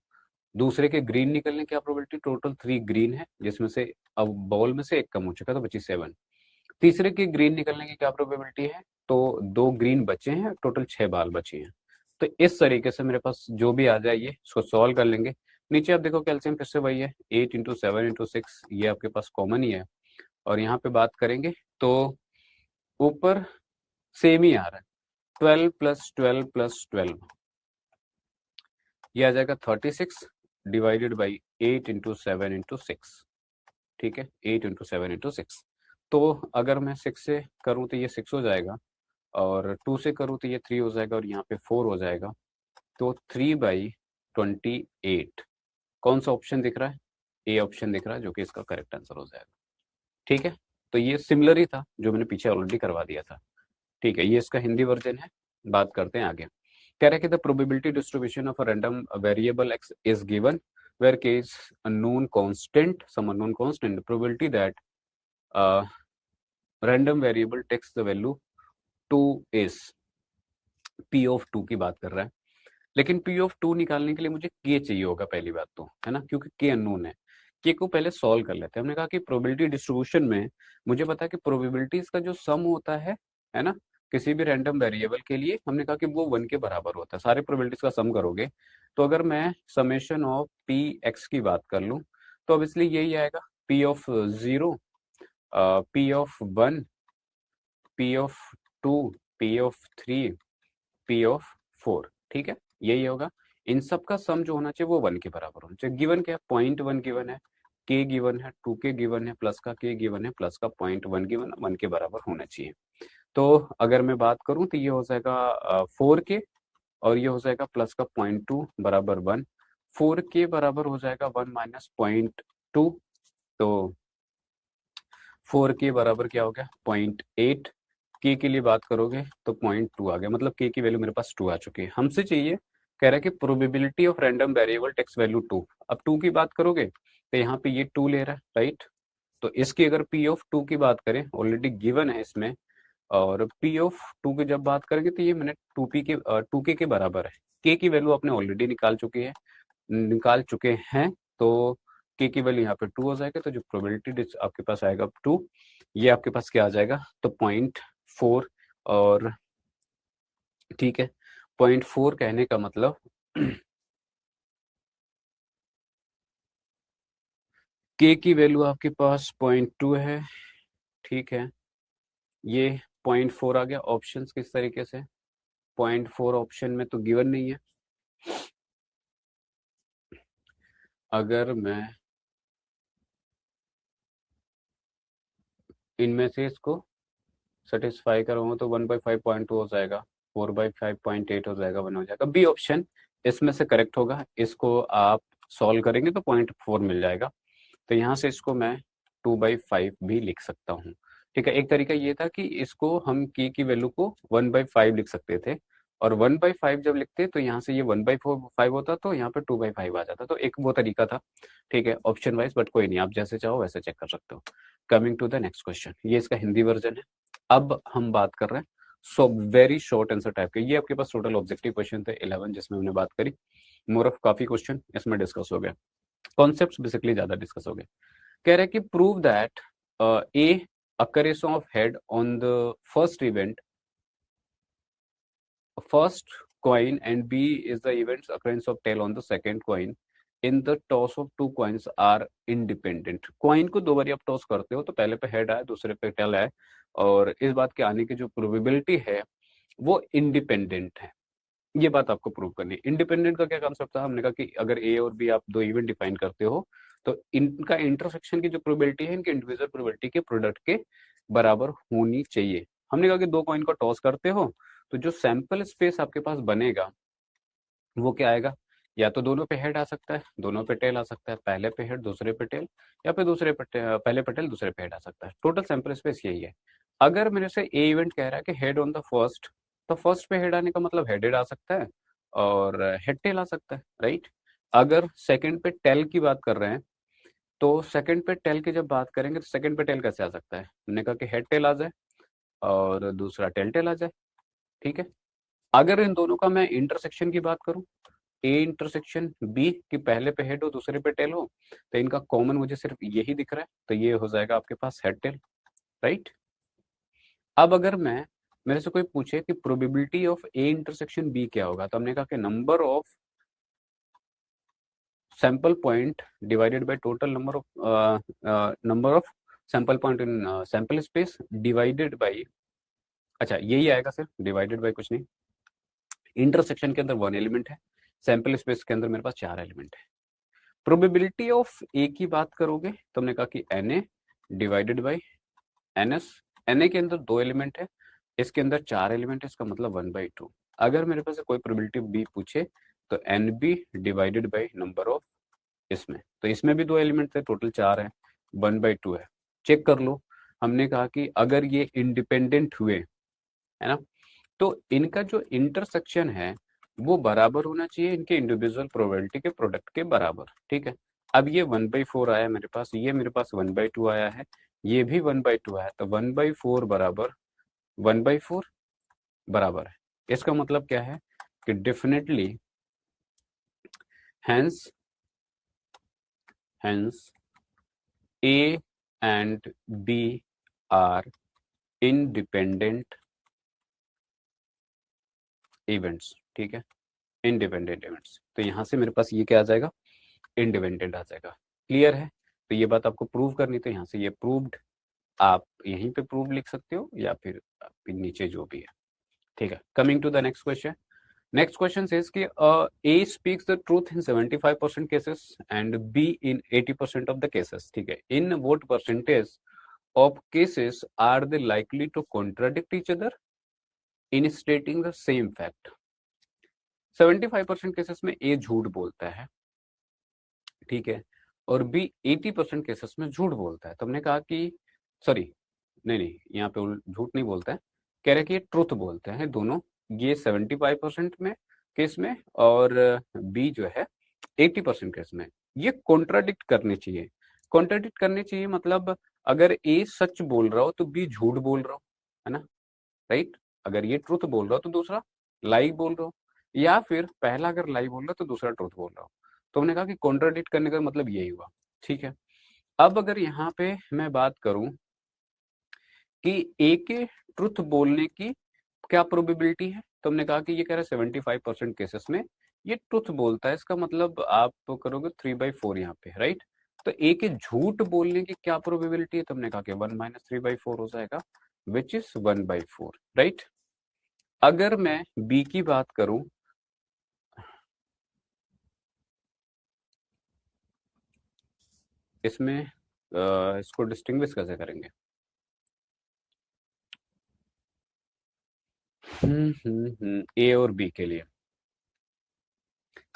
दूसरे के ग्रीन निकलने की क्या प्रोबेबिलिटी, टोटल 3 ग्रीन है, जिसमें से अब बॉल में से एक कम हो चुका तो बची 7। तीसरे के ग्रीन निकलने की क्या प्रोबेबिलिटी है, तो 2 ग्रीन बचे हैं, टोटल 6 बाल बची हैं। तो इस तरीके से मेरे पास जो भी आ जाए ये इसको सॉल्व कर लेंगे। नीचे आप देखो कैल्शियम फिर से वही है, 8 × 7 × 6, ये आपके पास कॉमन ही है। और यहाँ पे बात करेंगे तो ऊपर सेम ही आ रहा है, 12 + 12 + 12, ये आ जाएगा 36 डिवाइडेड बाई 8 × 7 × 6, ठीक है। 8 × 7 × 6, तो अगर मैं 6 से करूं तो ये 6 हो जाएगा, और 2 से करूँ तो ये 3 हो जाएगा और यहाँ पे 4 हो जाएगा, तो 3/28 कौन सा ऑप्शन दिख रहा है? ए ऑप्शन दिख रहा है, जो कि इसका करेक्ट आंसर हो जाएगा। ठीक है, तो ये सिमिलर ही था जो मैंने पीछे ऑलरेडी करवा दिया था। ठीक है, ये इसका हिंदी वर्जन है। बात करते हैं आगे। कह रहा है कि the probability distribution of a random variable X is given where K is unknown constant, some unknown constant, probability that random variable takes the value 2 is P of 2 की बात कर रहा है। लेकिन पी ऑफ 2 निकालने के लिए मुझे के चाहिए होगा पहली बात तो, है ना, क्योंकि के अननोन है। के को पहले सॉल्व कर लेते हैं। हमने कहा कि प्रोबेबिलिटी डिस्ट्रीब्यूशन में मुझे पता है कि प्रोबेबिलिटीज का जो सम होता है ना, किसी भी रैंडम वेरिएबल के लिए हमने कहा कि वो 1 के बराबर होता है। सारे प्रोबेबिलिटीज का सम करोगे तो अगर मैं समेशन ऑफ पी एक्स की बात कर लूँ तो अब इसलिए यही आएगा, P of 0, P of 1, P of 2, P of 3, P of 4। ठीक है, यही होगा। इन सब का सम जो होना चाहिए वो 1 के बराबर होना चाहिए। गिवन क्या है? 0.1 गिवन है, के गिवन है, 2 के गिवन है, प्लस का के गिवन है, प्लस का 0.1 गिवन है, 1 के बराबर होना चाहिए। तो अगर मैं बात करूं तो ये हो जाएगा 4 के, और ये हो जाएगा प्लस का 0.2 बराबर 1। 4 के बराबर हो जाएगा 1 माइनस 0.2, तो 4 के बराबर क्या हो गया? 0.8। के लिए बात करोगे तो 0.2 आ गया, मतलब के की वैल्यू मेरे पास 2 आ चुकी है। हमसे चाहिए, कह रहा है कि probability of random variable takes value 2। अब 2 की बात करोगे तो यहाँ पे ये 2 ले रहा है, राइट। तो इसकी अगर पी ऑफ 2 की बात करें, ऑलरेडी गिवन है इसमें, और पी ऑफ 2 की जब बात करेंगे तो ये मैंने 2 के बराबर है। के की वैल्यू आपने ऑलरेडी निकाल चुके हैं, तो के की वैल्यू यहाँ पे 2 हो जाएगा। तो जो प्रोबेबिलिटी आपके पास आएगा 2, ये आपके पास क्या आ जाएगा? तो 0.4। और ठीक है, 0.4 कहने का मतलब के की वैल्यू आपके पास 0.2 है, ठीक है। ये 0.4 आ गया। ऑप्शंस किस तरीके से? 0.4 ऑप्शन में तो गिवन नहीं है। अगर मैं इनमें से इसको सेटिस्फाई करूँगा तो 1/5.2 हो जाएगा, 4/5.8 हो जाएगा, 1 हो जाएगा। बी ऑप्शन इसमें से करेक्ट होगा। इसको आप सॉल्व करेंगे तो 0.4 मिल जाएगा। तो यहाँ से इसको मैं 2/5 भी लिख सकता हूँ। ठीक है, एक तरीका ये था कि इसको हम के की वैल्यू को 1/5 लिख सकते थे, और 1/5 जब लिखते तो यहाँ से ये 1/5 होता, तो यहाँ पे 2/5 आ जाता। तो एक वो तरीका था, ठीक है, ऑप्शन वाइज। बट कोई नहीं, आप जैसे चाहो वैसे चेक कर सकते हो। Coming to the next question, ये इसका हिंदी वर्जन है। अब हम बात कर रहे हैं so very short answer type के। ये आपके पास टोटल ऑब्जेक्टिव क्वेश्चन थे 11, जिसमें हमने बात करी। मोर ऑफ काफी क्वेश्चन इसमें डिस्कस हो गया, कॉन्सेप्ट्स बेसिकली ज्यादा डिस्कस हो गए। कह रहे हैं कि prove that A occurrence of head on the first event, first coin, and B is the event's occurrence of tail on the second coin in the toss of two coins are independent। Coin को दो बार आप टॉस करते हो तो पहले पे हेड आए, दूसरे पे टेल आए, और इस बात के आने की जो प्रोबेबिलिटी है वो इंडिपेंडेंट है। ये बात आपको प्रूव करनी है। इंडिपेंडेंट का क्या कॉन्सेप्ट था? हमने कहा कि अगर ए और बी आप दो इवेंट डिफाइन करते हो तो इनका इंटरसेक्शन की जो प्रोबेबिलिटी है इनके इंडिविजुअल प्रोबेबिलिटी के प्रोडक्ट के बराबर होनी चाहिए। हमने कहा कि दो कॉइन को टॉस करते हो तो जो सैंपल स्पेस आपके पास बनेगा वो क्या आएगा? या तो दोनों पे हेड आ सकता है, दोनों पे टेल आ सकता है, पहले पे हेड दूसरे पे टेल, या फिर पहले पे टेल दूसरे पे हेड आ सकता है। टोटल सैंपल स्पेस यही है। अगर मेरे से ए इवेंट कह रहा है कि हेड ऑन द फर्स्ट, तो फर्स्ट पे हेड आने का मतलब हेड आ सकता है और हेड टेल आ सकता है, राइट। अगर सेकंड पे टेल की बात कर रहे हैं तो सेकंड पे टेल की जब बात करेंगे तो सेकंड पे टेल कैसे आ सकता है? हमने कहा कि हेड टेल आ जाए और दूसरा टेल टेल आ जाए, ठीक है। अगर इन दोनों का मैं इंटरसेक्शन की बात करूं, ए इंटरसेक्शन बी की पहले पे हेड हो दूसरे पे टेल हो, तो इनका कॉमन मुझे सिर्फ यही दिख रहा है, तो ये हो जाएगा आपके पास हेड टेल, राइट। अब अगर मैं मेरे से कोई पूछे कि probability of A intersection B क्या होगा, तो हमने कहा कि number of sample point divided by total number of sample point in sample space divided by, अच्छा यही आएगा सिर्फ, डिवाइडेड बाय कुछ नहीं। इंटरसेक्शन के अंदर 1 एलिमेंट है, सैंपल स्पेस के अंदर मेरे पास 4 एलिमेंट है। प्रोबेबिलिटी ऑफ ए की बात करोगे तो हमने कहा कि N A divided by N S. N A के अंदर 2 एलिमेंट है, इसके अंदर 4 एलिमेंट है, इसका मतलब 1/2। अगर मेरे पास कोई प्रोबेबिलिटी बी पूछे तो N B divided by number of इसमें, तो इसमें भी 2 एलिमेंट थे, टोटल 4 है, 1/2 है। चेक कर लो, हमने कहा कि अगर ये इंडिपेंडेंट हुए, है ना, तो इनका जो इंटरसेक्शन है वो बराबर होना चाहिए इनके इंडिविजुअल प्रोबेबिलिटी के प्रोडक्ट के बराबर। ठीक है, अब ये 1/4 आया मेरे पास, ये मेरे पास 1/2 आया है, ये भी 1/2 आया, तो 1/4 बराबर 1/4 बराबर है। इसका मतलब क्या है कि definitely hence hence A and B are independent events. ठीक है, इंडिपेंडेंट इवेंट्स, तो यहां से मेरे पास ये क्या आ जाएगा, इंडिपेंडेंट आ जाएगा। क्लियर है, तो ये बात आपको प्रूव करनी, तो यहाँ से ये प्रूव्ड, आप यहीं पे प्रूव लिख सकते हो या फिर नीचे जो भी है। ठीक है, coming to the next question. Next question says कि A speaks the truth in 75% cases and B in 80% of the cases. ठीक है, in what percentage of cases are they likely to contradict each other in stating the same fact. 75% cases में ए झूठ बोलता है, ठीक है, और बी 80% केसेस में झूठ बोलता है। तो हमने कहा कि सॉरी, नहीं नहीं, यहाँ पे झूठ नहीं बोलता है, कह रहे कि ये ट्रुथ बोलते हैं दोनों, ये 75% में केस में और बी जो है 80% केस में। ये कॉन्ट्राडिक्ट करने चाहिए, कॉन्ट्राडिक्ट करने चाहिए मतलब अगर ए सच बोल रहा हो तो बी झूठ बोल रहा हो, है ना, राइट। अगर ये ट्रुथ बोल रहा हो तो दूसरा लाई बोल रहा हो, या फिर पहला अगर लाई बोल रहा हो तो दूसरा ट्रुथ बोल रहा हो। तो हमने कहा कि कॉन्ट्राडिक्ट करने का मतलब यही हुआ। ठीक है, अब अगर यहाँ पे मैं बात करूं कि ए के ट्रुथ बोलने की क्या प्रोबेबिलिटी है, तो हमने कहा कि ये कह रहा है 75% केसेस में ये ट्रुथ बोलता है, इसका मतलब आप करोगे 3/4 यहाँ पे, राइट। तो ए के झूठ बोलने की क्या प्रोबेबिलिटी है, तो हमने कहा कि 1 - 3/4 हो जाएगा, विच इज 1/4, राइट। अगर मैं बी की बात करूं, इसमें इसको डिस्टिंग्विश कैसे करेंगे, ए और बी के लिए,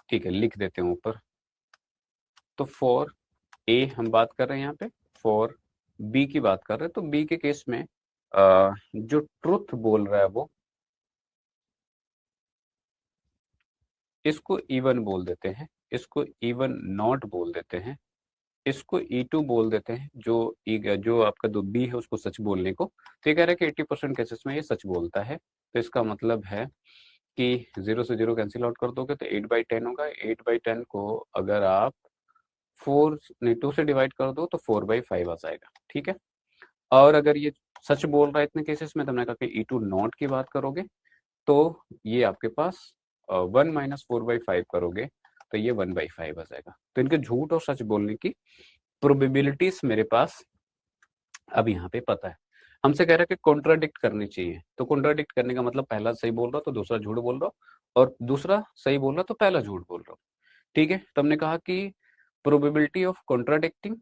ठीक है, लिख देते हैं ऊपर। तो फॉर ए हम बात कर रहे हैं यहाँ पे, फॉर बी की बात कर रहे हैं, तो बी के केस में जो ट्रुथ बोल रहा है वो, इसको इवन बोल देते हैं, इसको इवन नॉट बोल देते हैं, इसको E2 बोल देते हैं, जो आपका जो बी है उसको सच बोलने को। तो ये कह रहा है कि 80% केसेस में ये सच बोलता है, तो इसका मतलब है कि 0 से 0 कैंसिल आउट कर दोगे तो 8/10 होगा। 8/10 को अगर आप 4 नहीं 2 से डिवाइड कर दो तो 4/5 आ जाएगा। ठीक है, और अगर ये सच बोल रहा है इतने केसेस में, तो हमने कहा कि E2 नॉट की बात करोगे तो ये आपके पास 1 - 4/5 करोगे तो ये 1/5 आ जाएगा। तो इनके झूठ और सच बोलने की प्रोबेबिलिटीज मेरे पास अब यहाँ पे पता है। हमसे कह रहा है कि कॉन्ट्राडिक्ट करनी चाहिए, तो कॉन्ट्राडिक्ट करने का मतलब पहला सही बोल रहा तो दूसरा झूठ बोल रहा, और दूसरा सही बोल रहा तो पहला झूठ बोल रहा। ठीक है, तो हमने कहा कि probability of contradicting,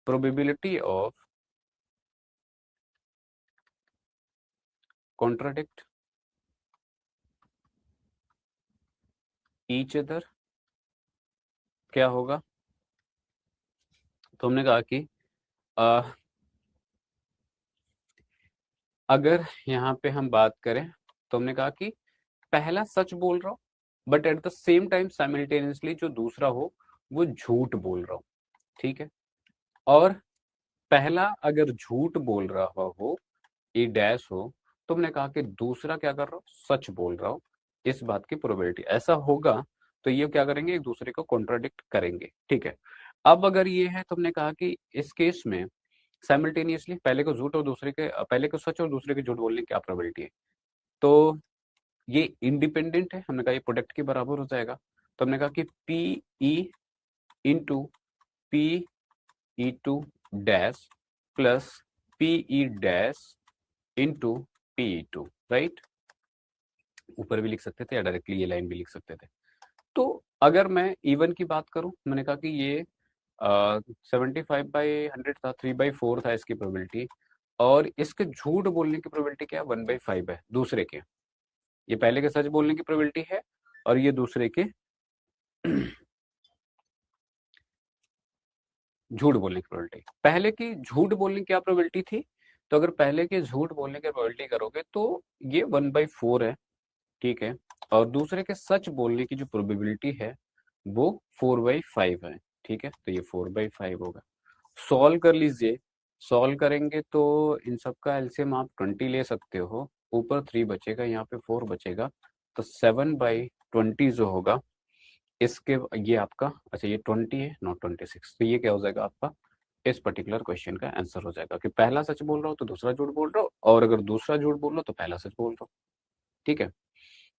probability of contradict each other क्या होगा, तो हमने कहा कि अगर यहाँ पे हम बात करें तो हमने कहा कि पहला सच बोल रहा हो but at the same time simultaneously जो दूसरा हो वो झूठ बोल रहा हो। ठीक है, और पहला अगर झूठ बोल रहा हो, ए डैश हो, तो हमने कहा कि दूसरा क्या कर रहा हो, सच बोल रहा हो। इस बात की प्रोबेबिलिटी ऐसा होगा तो ये क्या करेंगे, एक दूसरे को कॉन्ट्राडिक्ट करेंगे। ठीक है, अब अगर ये है तो हमने कहा कि इस केस में साइमल्टेनियसली पहले को झूठ और दूसरे के पहले को सच और दूसरे के झूठ बोलने की क्या प्रोबेबिलिटी है, तो ये इंडिपेंडेंट है, हमने कहा ये प्रोडक्ट के बराबर हो जाएगा। तो हमने कहा कि P E into P E two dash plus P E dash into P E two, right. ऊपर भी लिख सकते थे या डायरेक्टली ये लाइन भी लिख सकते थे। तो अगर मैं इवन की बात करूं, मैंने कहा कि ये 75/100 था, 3/4 था इसकी प्रोबेबिलिटी, और इसके झूठ बोलने की प्रोबेबिलिटी क्या है, 1/5 है दूसरे के। ये पहले के सच बोलने की प्रोबेबिलिटी है और ये दूसरे के झूठ बोलने की प्रोबेबिलिटी। पहले की झूठ बोलने की क्या प्रोबेबिलिटी थी, तो अगर पहले के झूठ बोलने की प्रोबेबिलिटी करोगे तो ये 1/4 है, ठीक है। और दूसरे के सच बोलने की जो प्रोबेबिलिटी है वो 4/5 है, ठीक है। तो ये 4/5 होगा। सॉल्व कर लीजिए। सॉल्व करेंगे तो इन सब का एलसीएम आप 20 ले सकते हो, ऊपर 3 बचेगा, यहाँ पे 4 बचेगा, तो 7/20 जो होगा इसके, ये आपका, अच्छा ये 20 है नॉट 26, तो ये क्या हो जाएगा आपका इस पर्टिकुलर क्वेश्चन का आंसर हो जाएगा कि पहला सच बोल रहा हो तो दूसरा झूठ बोल रहा हो, और अगर दूसरा झूठ बोल रहा हो तो पहला सच बोल रहा हो, ठीक है।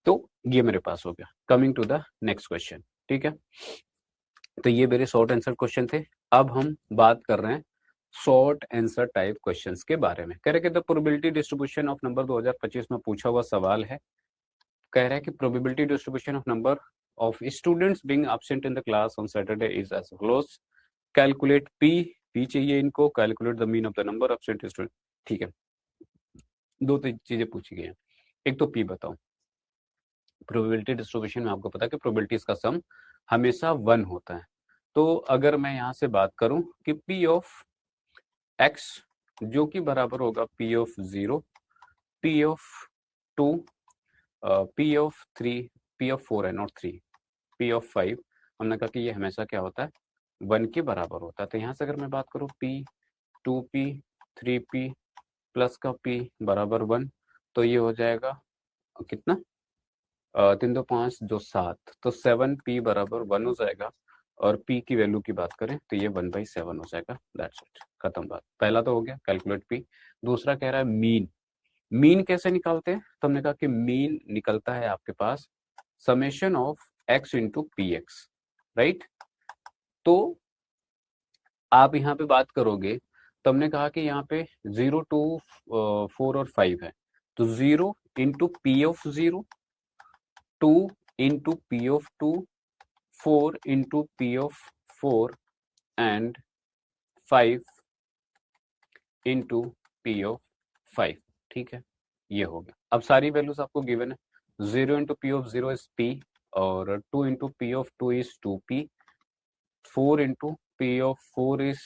तो ये मेरे पास हो गया। Coming to the next question, ठीक है। तो ये मेरे शॉर्ट आंसर क्वेश्चन थे। अब हम बात कर रहे हैं शॉर्ट आंसर टाइप क्वेश्चंस के बारे में। कह रहे कि the probability distribution of number 2025 में पूछा हुआ सवाल है। कह रहा है कि probability distribution of number of students being absent in the class on Saturday is as follows. Calculate P चाहिए इनको, calculate the mean of the number of student, ठीक है। दो चीजें पूछी गई हैं, एक तो पी बताओ। प्रोबेबिलिटी डिस्ट्रीब्यूशन में आपको पता है कि प्रोबेबिलिटीज का सम हमेशा 1 होता है। तो अगर मैं यहाँ से बात करूं कि पी ऑफ एक्स जो कि बराबर होगा P of 0, P of 2, P of 3, P of 4 है नॉट 3, पी ऑफ 5, हमने कहा कि ये हमेशा क्या होता है 1 के बराबर होता है। तो यहाँ से अगर मैं बात करूँ पी 2p 3p प्लस का p बराबर 1, तो ये हो जाएगा कितना, 3 2 5 2 7, तो 7p बराबर 1 हो जाएगा। और p की वैल्यू की बात करें तो ये 1/7 हो जाएगा। दैट्स इट, खत्म बात। पहला तो हो गया कैलकुलेट p। दूसरा कह रहा है मीन। मीन कैसे निकालते हैं, तो हमने कहा कि मीन निकलता है आपके पास summation of x into P X, right. तो आप यहाँ पे बात करोगे तो हमने कहा कि यहाँ पे 0 2 4 और 5 है, तो 0 into P of 0, 2 into P of 2, 4 into P of 4 and 5 into P of 5, ठीक है। ये हो गया। अब सारी वैल्यूज आपको गिवन है। 0 into P of 0 is p, और 2 into P of 2 is 2p, 4 into P of 4 is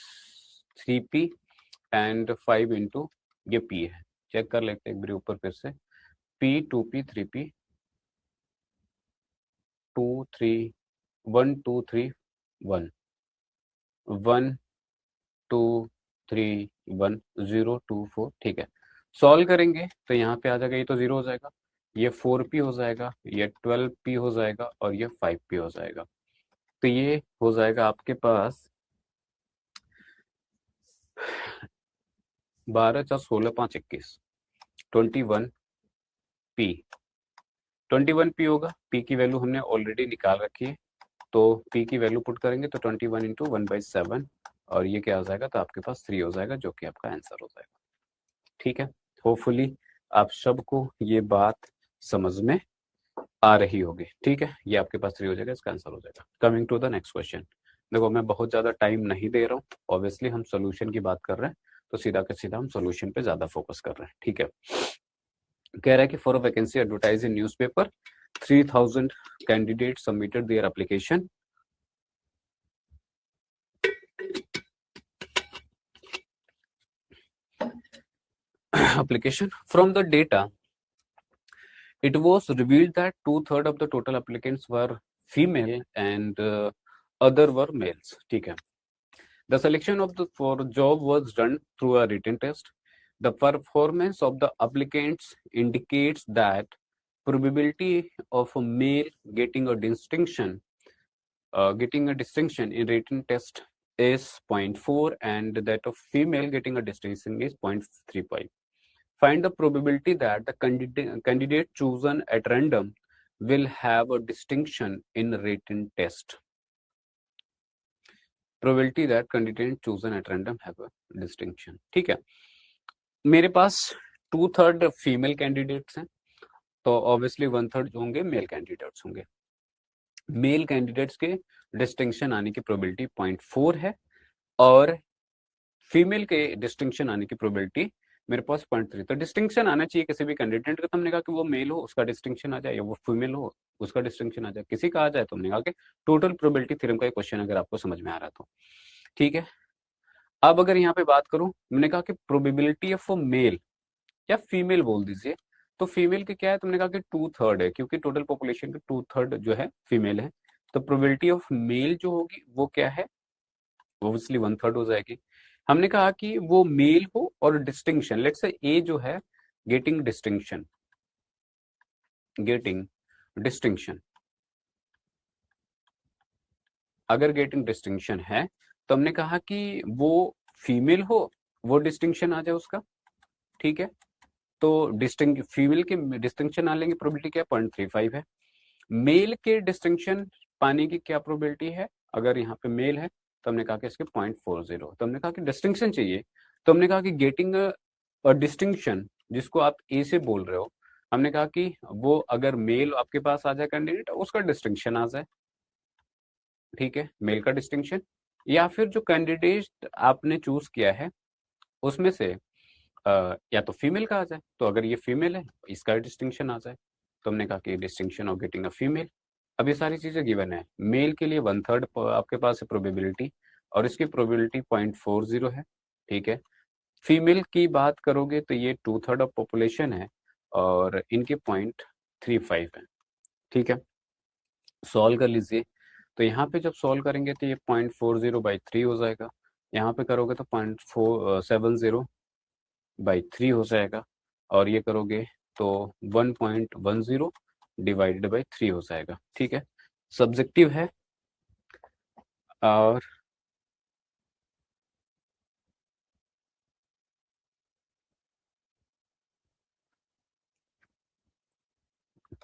3p and 5 into ये p है। चेक कर लेते हैं एक बार ऊपर फिर से, p 2p 3p 2 3 1 2 3 1 1 2 3 1 0 2 4, ठीक है। सॉल्व करेंगे तो यहाँ पे आ जाएगा, ये तो 0 हो जाएगा, ये 4p हो जाएगा, ये 12p हो जाएगा और ये 5p हो जाएगा। तो ये हो जाएगा आपके पास 12 4 16 5 21, 21p, 21p होगा। p की वैल्यू हमने ऑलरेडी निकाल रखी है, तो p की वैल्यू पुट करेंगे तो 21 इंटू 1/7, और ये क्या हो जाएगा, तो आपके पास 3 हो जाएगा, जो कि आपका आंसर हो जाएगा, ठीक है। होपफुली आप सबको ये बात समझ में आ रही होगी, ठीक है। ये आपके पास 3 हो जाएगा, इसका आंसर हो जाएगा। Coming to the next question. देखो मैं बहुत ज्यादा टाइम नहीं दे रहा हूँ, ऑब्वियसली हम सोल्यूशन की बात कर रहे हैं, तो सीधा का सीधा हम सोल्यूशन पे ज्यादा फोकस कर रहे हैं, ठीक है। कह रहा है कि for a vacancy advertise in newspaper 3000 candidate submitted their application. application from the data, it was revealed that 2/3 of the total applicants were female and other were males, ठीक है। The selection of the for job was done through a written test. The performance of the applicants indicates that probability of a male getting a distinction in written test is 0.4 and that of female getting a distinction is 0.35. Find the probability that the candidate chosen at random will have a distinction in written test. Probability that candidate chosen at random have a distinction, ठीक है। मेरे पास 2/3 फीमेल कैंडिडेट्स हैं, तो ऑब्वियसली 1/3 जो होंगे मेल कैंडिडेट्स होंगे। मेल कैंडिडेट्स के डिस्टिंक्शन आने की प्रोबेबिलिटी 0.4 है और फीमेल के डिस्टिंक्शन आने की प्रोबेबिलिटी मेरे पास 0.3, तो डिस्टिंक्शन आना चाहिए किसी भी कैंडिडेट का। तो हमने कहा कि वो मेल हो उसका डिस्टिंक्शन आ जाए, या वो फीमेल हो उसका डिस्टिंक्शन आ जाए, किसी का आ जाए तो हमने कहा कि टोटल प्रोबेबिलिटी थ्योरम का क्वेश्चन अगर आपको समझ में आ रहा तो ठीक है। अब अगर यहाँ पे बात करूं, मैंने कहा कि प्रोबेबिलिटी ऑफ मेल या फीमेल बोल दीजिए, तो फीमेल की क्या है, तुमने कहा कि 2/3 है, क्योंकि टोटल पॉपुलेशन के 2/3 जो है फीमेल है, तो प्रोबेबिलिटी ऑफ मेल जो होगी वो क्या है, ऑब्वियसली 1/3 हो जाएगी। हमने कहा कि वो मेल हो और डिस्टिंक्शन, लेट्स से ए जो है गेटिंग डिस्टिंक्शन, गेटिंग डिस्टिंक्शन, अगर गेटिंग डिस्टिंक्शन है तो हमने कहा कि वो फीमेल हो, वो डिस्टिंक्शन आ जाए उसका, ठीक है। तो डिस्टिंग फीमेल के डिस्टिंक्शन आने की प्रोबेबिलिटी क्या 0.35 है। मेल के डिस्टिंक्शन पाने की क्या प्रोबेबिलिटी है, अगर यहाँ पे मेल है तो हमने कहा कि इसके 0.40, तो हमने कहा कि डिस्टिंक्शन चाहिए, तो हमने कहा कि गेटिंग डिस्टिंक्शन जिसको आप ए से बोल रहे हो, हमने कहा कि वो अगर मेल आपके पास आ जाए कैंडिडेट, उसका डिस्टिंक्शन आ जाए, ठीक है, मेल का डिस्टिंक्शन, या फिर जो कैंडिडेट आपने चूज किया है उसमें से या तो फीमेल का आ जाए, तो अगर ये फीमेल है इसका डिस्टिंक्शन आ जाए, तो हमने कहा कि distinction of getting a female. अब ये सारी चीजें गिवन है, मेल के लिए 1/3 आपके पास है प्रोबेबिलिटी, और इसकी प्रोबेबिलिटी 0.40 है, ठीक है। फीमेल की बात करोगे तो ये 2/3 ऑफ पॉपुलेशन है, और इनके 0.35 है, ठीक है। सॉल्व कर लीजिए, तो यहाँ पे जब सॉल्व करेंगे तो ये 0.40/3 हो जाएगा, यहाँ पे करोगे तो 0.470/3 हो जाएगा, और ये करोगे तो 1.10 डिवाइडेड बाई 3 हो जाएगा, ठीक है। सब्जेक्टिव है, और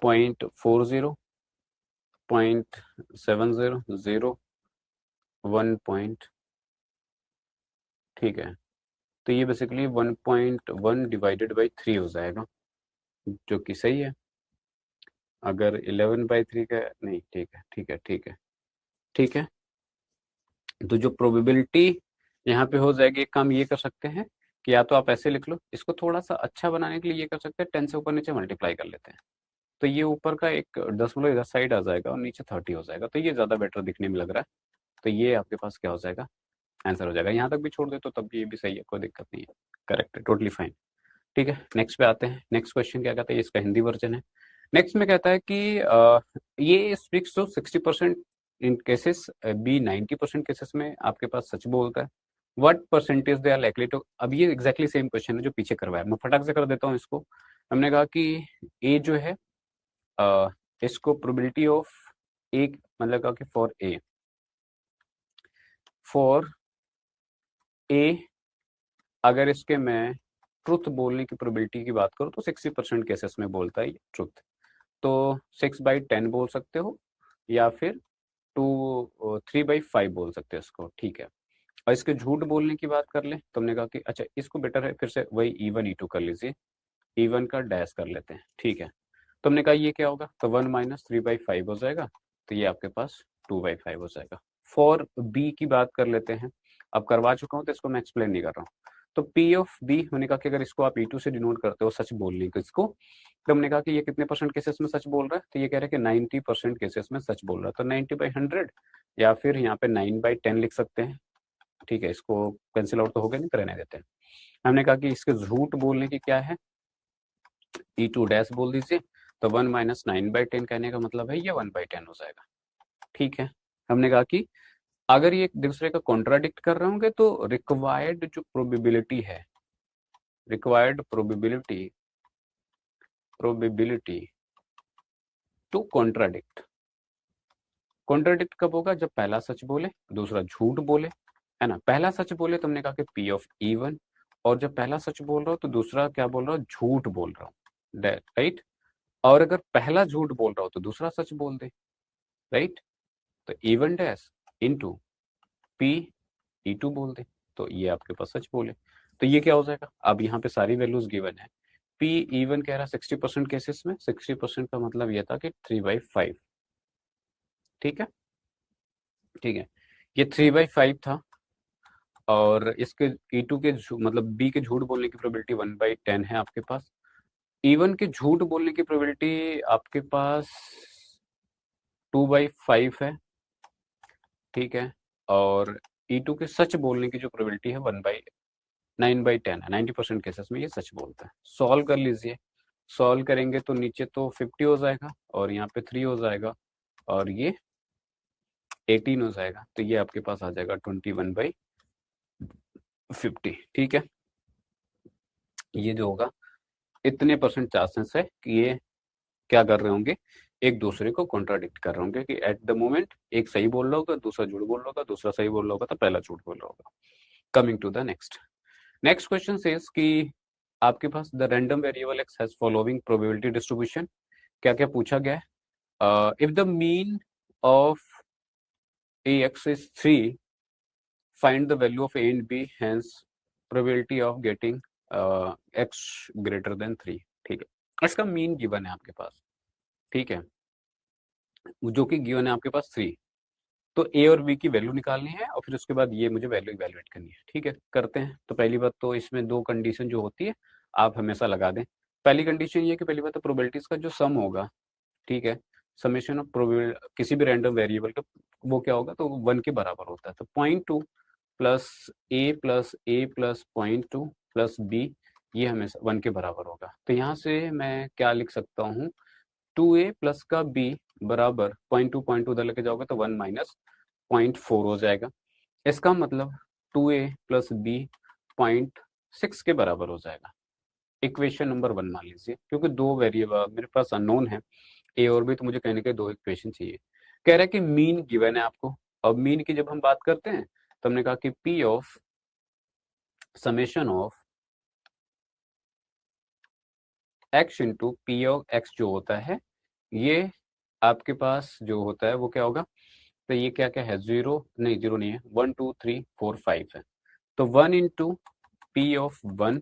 .40, 0.70, 1 ठीक है। तो ये बेसिकली 1.1 डिवाइडेड बाई 3 हो जाएगा, जो कि सही है। अगर 11/3 का नहीं, ठीक है ठीक है ठीक है ठीक है। तो जो प्रोबेबिलिटी यहाँ पे हो जाएगी, एक काम ये कर सकते हैं कि या तो आप ऐसे लिख लो, इसको थोड़ा सा अच्छा बनाने के लिए ये कर सकते हैं 10 से ऊपर नीचे मल्टीप्लाई कर लेते हैं, तो ये ऊपर का एक दशमलव इधर साइड आ जाएगा और नीचे 30 हो जाएगा, तो ये ज्यादा बेटर दिखने में लग रहा है। तो ये आपके पास क्या हो जाएगा, आंसर हो जाएगा। यहाँ तक भी छोड़ दे तो तब भी ये भी सही है, कोई दिक्कत नहीं है, करेक्ट है, टोटली फाइन। ठीक है, नेक्स्ट पे आते हैं। नेक्स्ट क्वेश्चन क्या कहता है, ये इसका हिंदी वर्जन है। नेक्स्ट में कहता है कि ये speaks to 60% in cases, B 90% cases में आपके पास सच बोलता है। What percentage they are likely to, अब ये एग्जैक्टली सेम क्वेश्चन है जो पीछे करवाया, मैं फटाक से कर देता हूँ इसको। हमने कहा कि ए जो है, इसको प्रोबेबिलिटी ऑफ ए, मतलब कहा कि फॉर ए अगर इसके मैं ट्रुथ बोलने की प्रोबेबिलिटी की बात करूँ तो 60% केसेस में बोलता है ये ट्रुथ। तो 6/10 बोल सकते हो, या फिर 3/5 बोल सकते हो इसको, ठीक है। और इसके झूठ बोलने की बात कर ले तो हमने कहा कि अच्छा इसको बेटर है फिर से वही E1 E2 कर लीजिए, E1 का डैश कर लेते हैं, ठीक है। तो हमने कहा ये क्या होगा, तो 1 - 3/5 हो जाएगा, तो ये आपके पास 2/5 हो जाएगा। फॉर बी की बात कर लेते हैं, अब करवा चुका हूँ तो इसको मैं एक्सप्लेन नहीं कर रहा हूँ। तो पी ऑफ बी होने का कि अगर इसको आप E2 से डिनोट करते हो सच बोलने को इसको, तो हमने कहा कि ये कितने परसेंट केसेस में सच बोल रहा है, तो ये कह रहा है कि 90% केसेस में सच बोल रहा है, तो 90/100, या फिर यहाँ पे 9/10 लिख सकते हैं, ठीक है। इसको कैंसिल आउट तो हो गया नहीं, तो रहने देते हैं। हमने कहा कि इसके झूठ बोलने की क्या है, E2 डैश बोल दीजिए, तो 1 - 9/10 कहने का मतलब है ये 1/10 हो जाएगा, ठीक है। हमने कहा कि अगर ये एक दूसरे का कॉन्ट्राडिक्ट कर रहे होंगे तो रिक्वायर्ड जो प्रोबेबिलिटी है, required probability to contradict, contradict कब होगा, जब पहला सच बोले दूसरा झूठ बोले, है ना। पहला सच बोले तो हमने कहा कि P ऑफ E1, और जब पहला सच बोल रहा हो तो दूसरा क्या बोल रहा हो, झूठ बोल रहा हूँ, राइट। और अगर पहला झूठ बोल रहा हो तो दूसरा सच बोल दे, राइट। तो E1 dash into P E2 बोल दे, तो ये आपके पास सच बोले। तो ये क्या हो जाएगा, अब यहाँ पे सारी वैल्यूज गिवन है। P E1 कह रहा 60% केसेस में, 60% का मतलब ये था कि 3/5, ठीक है ठीक है। ये 3/5 था, और इसके E2 के मतलब B के झूठ बोलने की प्रोबेबिलिटी 1/10 है आपके पास। E1 के झूठ बोलने की प्रोबेबिलिटी आपके पास 2/5 है, ठीक है। और E2 के सच बोलने की जो प्रोबेबिलिटी है 9/10 है। 90% केसेस में ये सच बोलता है। सॉल्व कर लीजिए। सॉल्व करेंगे तो नीचे तो 50 हो जाएगा और यहाँ पे 3 हो जाएगा और ये 18 हो जाएगा। तो ये आपके पास आ जाएगा 21/50, ठीक है। ये जो होगा इतने % चांसेस है कि ये क्या कर रहे होंगे, एक दूसरे को कॉन्ट्राडिक्ट कर रहे होंगे कि एट द मोमेंट एक सही बोल रहा होगा, दूसरा झूठ बोल रहा होगा, दूसरा सही बोल रहा होगा तो पहला झूठ बोल रहा होगा। Coming to the next question says कि आपके पास the random variable X has following probability distribution. क्या क्या पूछा गया है? If the mean of ax is 3, find the value of a and b, hence probability of getting x greater than 3, ठीक है। इसका मीन गिवन है आपके पास, ठीक है, जो कि गिवन है आपके पास 3। तो ए और बी की वैल्यू निकालनी है और फिर उसके बाद ये मुझे वैल्यू इवैल्यूएट करनी है, ठीक है। करते हैं। तो पहली बात तो इसमें 2 कंडीशन जो होती है आप हमेशा लगा दें। पहली कंडीशन ये है कि पहली बात तो प्रोबेबिलिटीज का जो सम होगा, ठीक है, समेशन ऑफ प्रोबेबिलिटी किसी भी रैंडम वेरिएबल का, वो क्या होगा, तो 1 के बराबर होता है। तो 0.2 प्लस ए प्लस 0.2 प्लस बी, ये हमेशा 1 के बराबर होगा। तो यहाँ से मैं क्या लिख सकता हूँ, 2a प्लस का b बराबर 0.2 उधर लेके जाओगे तो 1 माइनस 0.4 हो जाएगा। इसका मतलब 2a प्लस बी 0.6 के बराबर हो जाएगा। इक्वेशन नंबर 1 मान लीजिए, क्योंकि 2 वेरिएबल मेरे पास अननोन है ए और बी, तो मुझे कहने के 2 इक्वेशन चाहिए। कह रहा है कि मीन गिवन है आपको। अब मीन की जब हम बात करते हैं तो हमने कहा कि P of summation of x into P of x जो होता है, ये आपके पास जो होता है वो क्या होगा, तो ये क्या क्या है, 0 नहीं, 0 नहीं है, 1 2 3 4 5 है। तो 1 into P of 1,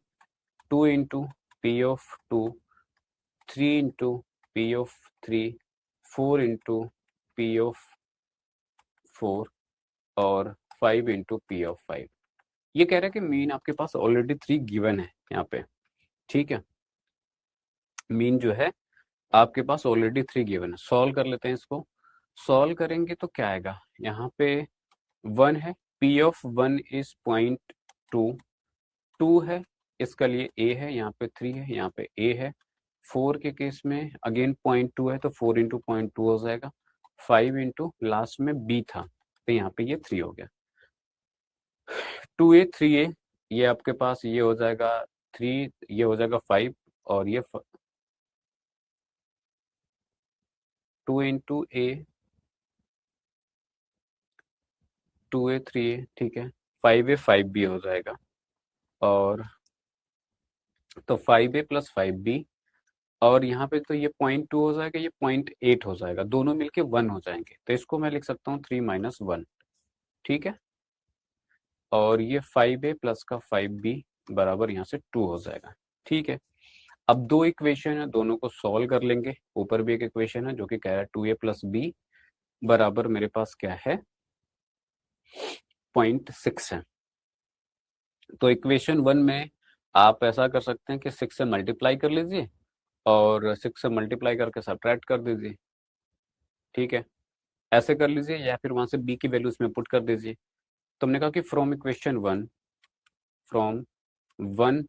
2 into P of 2, 3 into P of 3, 4 into P of 4 और 5 इंटू पी ऑफ 5। ये कह रहा है कि मीन आपके पास ऑलरेडी 3 गिवन है यहाँ पे, ठीक है। मीन जो है आपके पास ऑलरेडी 3 गिवन है। सॉल्व कर लेते हैं इसको। सॉल्व करेंगे तो क्या आएगा, यहाँ पे 1 है, पी ऑफ 1 इज 0.2, 2 है, इसका लिए ए है, यहाँ पे 3 है, यहाँ पे ए है। 4 के केस में अगेन 0.2 है तो 4 इंटू 0.2 हो जाएगा। 5 इंटू लास्ट में बी था तो यहाँ पे ये 3 हो गया। 2a 3a, ये आपके पास ये हो जाएगा 3, ये हो जाएगा 5 और ये 2 इंटू ए 2a 3a, ठीक है। 5a 5b हो जाएगा और तो 5a प्लस 5b और यहाँ पे तो ये 0.2 हो जाएगा, ये 0.8 हो जाएगा, दोनों मिलके 1 हो जाएंगे। तो इसको मैं लिख सकता हूँ 3 माइनस 1, ठीक है। और ये 5a प्लस का 5b बराबर यहाँ से 2 हो जाएगा, ठीक है। अब 2 इक्वेशन है, दोनों को सॉल्व कर लेंगे। ऊपर भी एक इक्वेशन है जो कि कह रहा है 2a प्लस बी बराबर मेरे पास क्या है, 0.6 है। तो इक्वेशन 1 में आप ऐसा कर सकते हैं कि 6 से मल्टीप्लाई कर लीजिए और 6 से मल्टीप्लाई करके सब्ट्रैक्ट कर दीजिए, ठीक है। ऐसे कर लीजिए या फिर वहां से b की वैल्यू इसमें पुट कर दीजिए। तो हमने कहा कि फ्रॉम इक्वेशन 1, फ्रॉम 1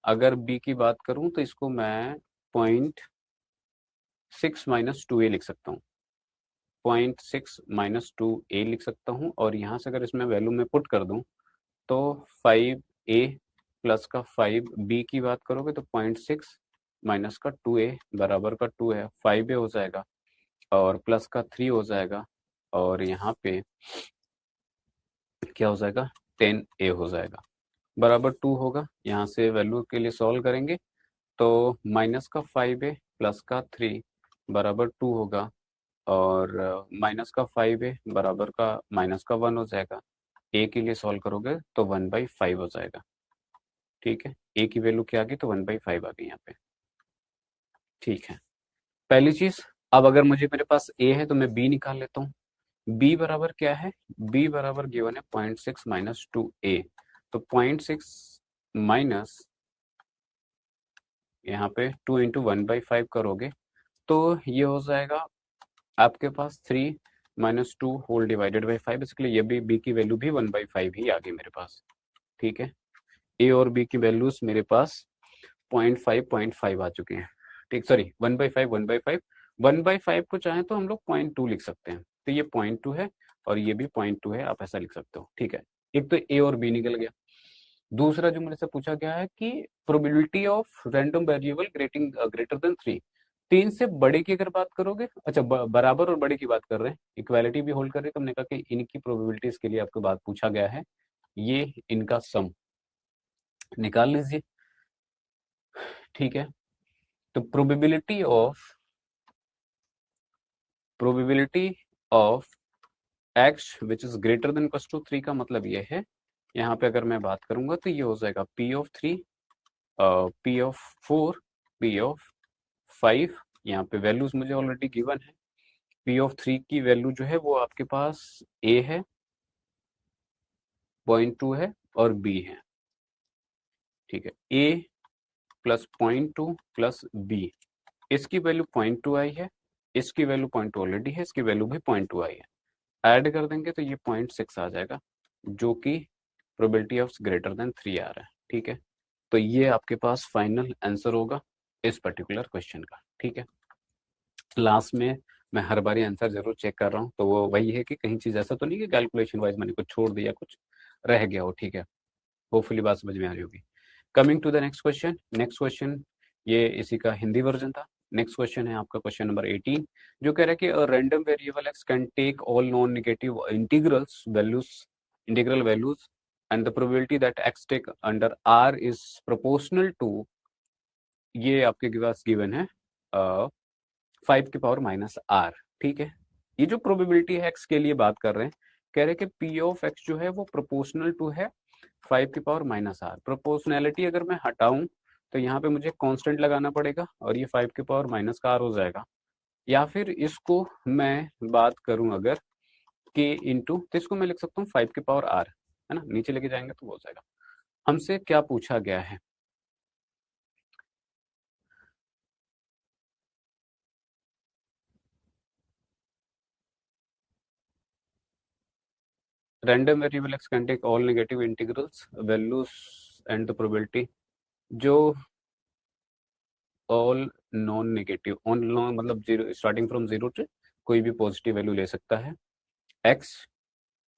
अगर b की बात करूं तो इसको मैं 0.6 माइनस 2a लिख सकता हूँ, 0.6 माइनस 2a लिख सकता हूँ। और यहाँ से अगर इसमें वैल्यू में पुट कर दूं तो 5a प्लस का 5b की बात करोगे तो 0.6 माइनस का 2a बराबर का 2 है, 5a हो जाएगा और प्लस का 3 हो जाएगा और यहाँ पे क्या हो जाएगा, 10a हो जाएगा, बराबर 2 होगा। यहाँ से वैल्यू के लिए सॉल्व करेंगे तो माइनस का 5a प्लस का 3 बराबर 2 होगा और माइनस का 5a बराबर का माइनस का 1 हो जाएगा। a के लिए सॉल्व करोगे तो 1/5 हो जाएगा, ठीक है। a की वैल्यू क्या आ गई, तो 1/5 आ गई यहाँ पे, ठीक है। पहली चीज, अब अगर मुझे मेरे पास a है तो मैं b निकाल लेता हूँ। b बराबर क्या है, b बराबर गिवन है 0.6 माइनस 2a। तो 0.6 माइनस यहाँ पे 2 इंटू 1/5 करोगे तो ये हो जाएगा आपके पास 3 माइनस 2 होल डिवाइडेड बाई 5। इसके ये भी बी की वैल्यू भी 1/5 ही आ गई मेरे पास। ठीक है, ए और बी की वैल्यूज मेरे पास 0.5 आ चुके हैं। ठीक, सॉरी 1/5 1/5 1/5 को चाहे तो हम लोग 0.2 लिख सकते हैं। तो ये 0.2 है और ये भी 0.2 है, आप ऐसा लिख सकते हो। ठीक है, एक तो ए और बी निकल गया। दूसरा जो मेरे से पूछा गया है कि probability of random variable greater than 3। 3 से बड़े की अगर बात करोगे, अच्छा बराबर और बड़े की बात कर रहे हैं, इक्वालिटी भी होल्ड कर रहे हैं, तो हमने कहा कि इनकी प्रोबेबिलिटीज के लिए आपको बात पूछा गया है, ये इनका सम निकाल लीजिए। ठीक है, तो probability of X which is greater than equals to 3 का मतलब ये है, यहाँ पे अगर मैं बात करूंगा तो ये हो जाएगा P of 3, P of 4, P of 5। यहाँ पे वैल्यूज मुझे ऑलरेडी गिवन है। पी ऑफ 3 की वैल्यू जो है वो आपके पास ए है, 0.2 है और बी है। ठीक है, ए प्लस 0.2 प्लस बी, इसकी वैल्यू 0.2 आई है, इसकी वैल्यू 0.2 ऑलरेडी है, इसकी वैल्यू भी 0.2 आई है। ऐड कर देंगे तो ये 0.6 आ जाएगा, जो कि प्रोबेबिलिटी ऑफ ग्रेटर देन 3 आ रहा है। ठीक है, तो ये आपके पास फाइनल आंसर होगा इस पर्टिकुलर क्वेश्चन का। ठीक है, लास्ट में मैं हर बारी आंसर जरूर चेक कर रहा हूँ, तो वो वही है कि कहीं चीज ऐसा तो नहीं कि कैलकुलेशन वाइज मैंने कुछ छोड़ दिया, कुछ रह गया हो। ठीक है, होपफुली बात समझ में आ रही होगी। Coming to the next question. Next question ये इसी का हिंदी वर्जन था। नेक्स्ट क्वेश्चन है आपका क्वेश्चन नंबर 18, जो कह रहा है कि random variable X can take all non negative integral values and the probability that X take under R is proportional to, ये आपके पास गिवन है 5 की पावर माइनस आर। ठीक है, ये जो प्रोबेबिलिटी है एक्स के लिए बात कर रहे हैं, कह रहे हैं कि पी ऑफ एक्स जो है वो प्रोपोर्शनल टू है 5 की पावर माइनस आर। प्रोपोर्शनैलिटी अगर मैं हटाऊं तो यहाँ पे मुझे कांस्टेंट लगाना पड़ेगा और ये 5 की पावर माइनस का आर हो जाएगा। या फिर इसको मैं बात करूं अगर के इंटू, तो इसको मैं लिख सकता हूँ 5 की पावर आर, है ना, नीचे लेके जाएंगे तो हो जाएगा। हमसे क्या पूछा गया है, random variable X can take all negative integrals values and the probability, जो all non negative, on non मतलब जीरो, स्टार्टिंग फ्रॉम जीरो से कोई भी पॉजिटिव वैल्यू ले सकता है एक्स,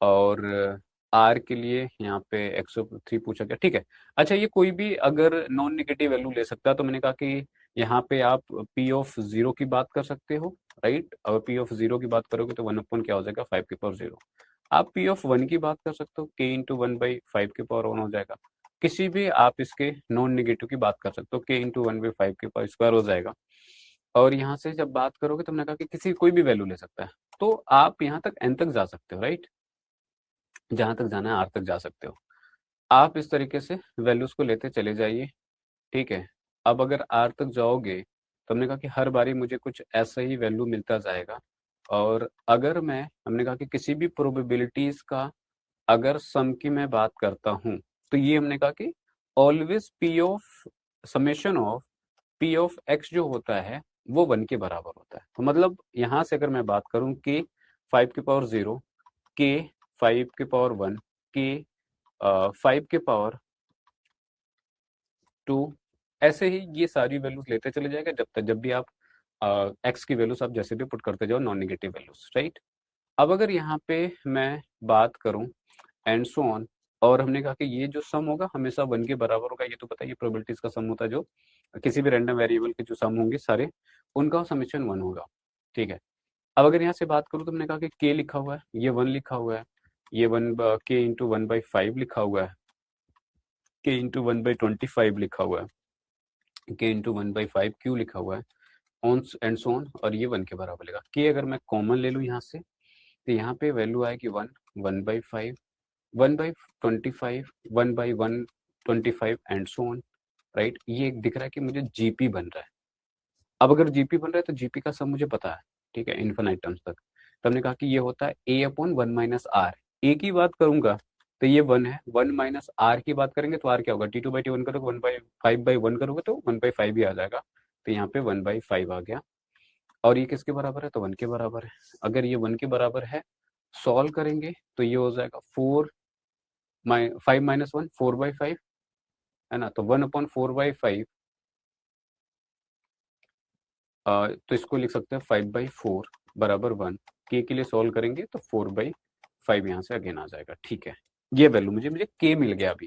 और आर के लिए यहाँ पे 103 पूछा गया। ठीक है, अच्छा ये कोई भी अगर नॉन नेगेटिव वैल्यू ले सकता है, तो मैंने कहा कि यहाँ पे आप पी ऑफ जीरो की बात कर सकते हो, राइट। अगर पी ऑफ जीरो की बात करोगे तो 1 अपन क्या हो जाएगा 5 की पावर जीरो। आप पी ऑफ 1 की बात कर सकते हो, के इंटू 1/5 की पावर 1 हो जाएगा। किसी भी आप इसके नॉन नेगेटिव की बात कर सकते हो, के इंटू 1/5 के पावर स्क्वायर हो जाएगा। और यहाँ से जब बात करोगे तो मैंने कहा कि किसी कोई भी वैल्यू ले सकता है, तो आप यहाँ तक एन तक जा सकते हो, राइट। जहां तक जाना है आर तक जा सकते हो। आप इस तरीके से वैल्यूज को लेते चले जाइए। ठीक है, अब अगर आर तक जाओगे तो हमने कहा कि हर बारी मुझे कुछ ऐसा ही वैल्यू मिलता जाएगा। और अगर मैं, हमने कहा कि किसी भी प्रोबेबिलिटीज का अगर सम की मैं बात करता हूं, तो ये हमने कहा कि always P of summation of P of x जो होता है वो 1 के बराबर होता है। तो मतलब यहां से अगर मैं बात करूं कि 5 की पावर 0, के 5 की पावर 1, के 5 के पावर 2, ऐसे ही ये सारी वैल्यूज लेते चले जाएगा जब भी आप एक्स की वैल्यूज आप जैसे भी पुट करते जाओ नॉन नेगेटिव वैल्यूज, राइट। अब अगर यहाँ पे मैं बात करूं एंड सो ऑन, और हमने कहा कि ये जो सम होगा हमेशा 1 के बराबर होगा, ये तो पता है, ये प्रोबेबिलिटीज का सम होता है, जो किसी भी रैंडम वेरिएबल के जो सम होंगे सारे, उनका समेशन 1 होगा। ठीक है, अब अगर यहाँ से बात करूँ तो हमने कहा कि के लिखा हुआ है, ये 1 लिखा हुआ है, ये 1 के इंटू 1/5 लिखा हुआ है, के इंटू 1/25 लिखा हुआ है, के इंटू 1/5 क्यू लिखा हुआ है, ऑन एंड सो ऑन, और ये 1 के बराबर लेगा। के अगर मैं कॉमन ले लूँ यहाँ से, तो यहाँ पे वैल्यू आएगी 1, 1/5, 1/25, 1/125 एंड सो ऑन, राइट। ये एक दिख रहा है कि मुझे जीपी बन रहा है। अब अगर जीपी बन रहा है तो जीपी का सम मुझे पता है, ठीक है, इन्फिनाइट टर्म्स तक। तो हमने कहा कि ये होता है ए अपॉन 1 माइनस आर। ए की बात करूंगा तो ये 1 है। 1 माइनस आर की बात करेंगे तो आर क्या होगा, T2/T1 करोगे 1/5/1 करोगे तो 1/5 ही आ जाएगा। तो यहाँ पे 1/5 आ गया। और ये किसके बराबर है, तो 1 के बराबर है। अगर ये 1 के बराबर है, सॉल्व करेंगे तो ये हो जाएगा 5 माइनस 1 4/5 है ना। तो 1/4/5, तो इसको लिख सकते हैं 5/4 बराबर 1। के लिए सॉल्व करेंगे तो 4/5 यहाँ से अगेन आ जाएगा। ठीक है, ये वैल्यू मुझे के मिल गया। अभी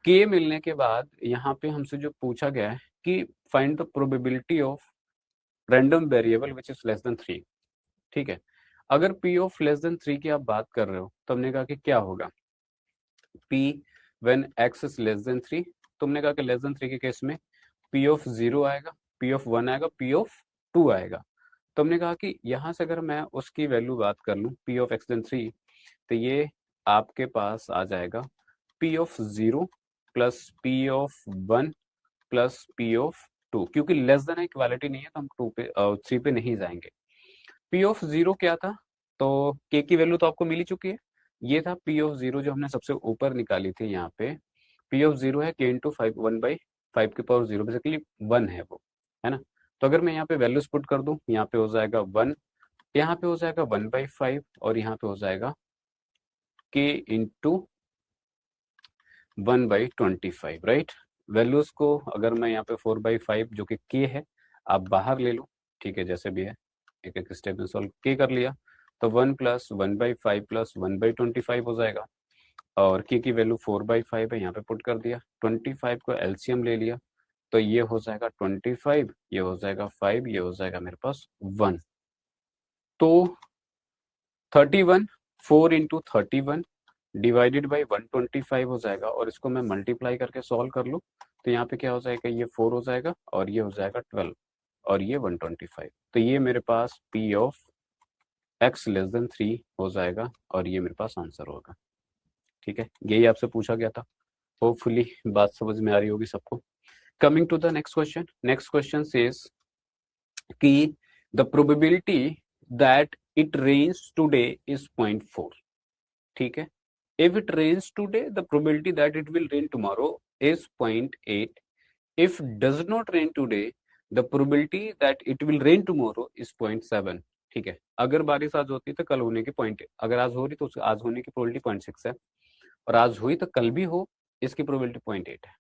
के मिलने के बाद यहाँ पे हमसे जो पूछा गया है कि find the probability of random variable which is less than 3। ठीक है, अगर p ऑफ लेस देन 3 की आप बात कर रहे हो तो हमने कहा कि क्या होगा, p when x is less than 3। तुमने कहा कि लेस देन 3 के केस में p ऑफ 0 आएगा, p ऑफ 1 आएगा, p ऑफ 2 आएगा। तो हमने कहा कि यहाँ से अगर मैं उसकी वैल्यू बात कर लूँ p ऑफ x देन 3, तो ये आपके पास आ जाएगा p of 0 plus p of 1 plus p of 2। क्योंकि लेस देन इक्वालिटी नहीं है तो हम 3 पे नहीं जाएंगे। p ऑफ 0 क्या था, तो k की वैल्यू तो आपको मिल ही चुकी है। ये था p ऑफ 0 जो हमने सबसे ऊपर निकाली थी। यहाँ पे p ऑफ 0 है k इंटू 5, 1/5 की पावर 0, बेसिकली 1 है वो, है ना। तो अगर मैं यहाँ पे वैल्यूज पुट कर दूं, यहाँ पे हो जाएगा 1, यहाँ पे हो जाएगा 1/5 और यहाँ पे हो जाएगा k इंटू 1/25, राइट। वैल्यूज को अगर मैं यहाँ पे 4/5 जो कि k है आप बाहर ले लो, ठीक है, जैसे भी है एक एक स्टेप में सॉल्व k कर लिया तो 1 प्लस 1/5 प्लस 1/25 हो जाएगा। और की वैल्यू 4/5 है, यहाँ पे पुट कर दिया। 25 को एलसीएम ले लिया तो ये हो जाएगा 25, ये हो जाएगा 5, ये हो जाएगा मेरे पास 1। तो 31 4 इंटू 31 डिवाइडेड बाई 125 हो जाएगा। और इसको मैं मल्टीप्लाई करके सॉल्व कर लूँ तो यहाँ पे क्या हो जाएगा, ये 4 हो जाएगा और ये हो जाएगा 12 और ये 125। तो ये मेरे पास p of x less than 3 हो जाएगा और ये मेरे पास आंसर होगा। ठीक है, यही आपसे पूछा गया था। होपफुली बात समझ में आ रही होगी सबको। Coming to the next question. Next question says कि the probability that it rains today is 0.4। ठीक है, if it rains today the probability that it will rain tomorrow is 0.8। if does not rain today the probability that it will rain tomorrow is 0.7। ठीक है, अगर बारिश आज होती तो कल होने की अगर आज हो रही तो आज होने की प्रोबेबिलिटी 0.6 है और आज हुई तो कल भी हो, इसकी प्रोबेबिलिटी 0.8 है।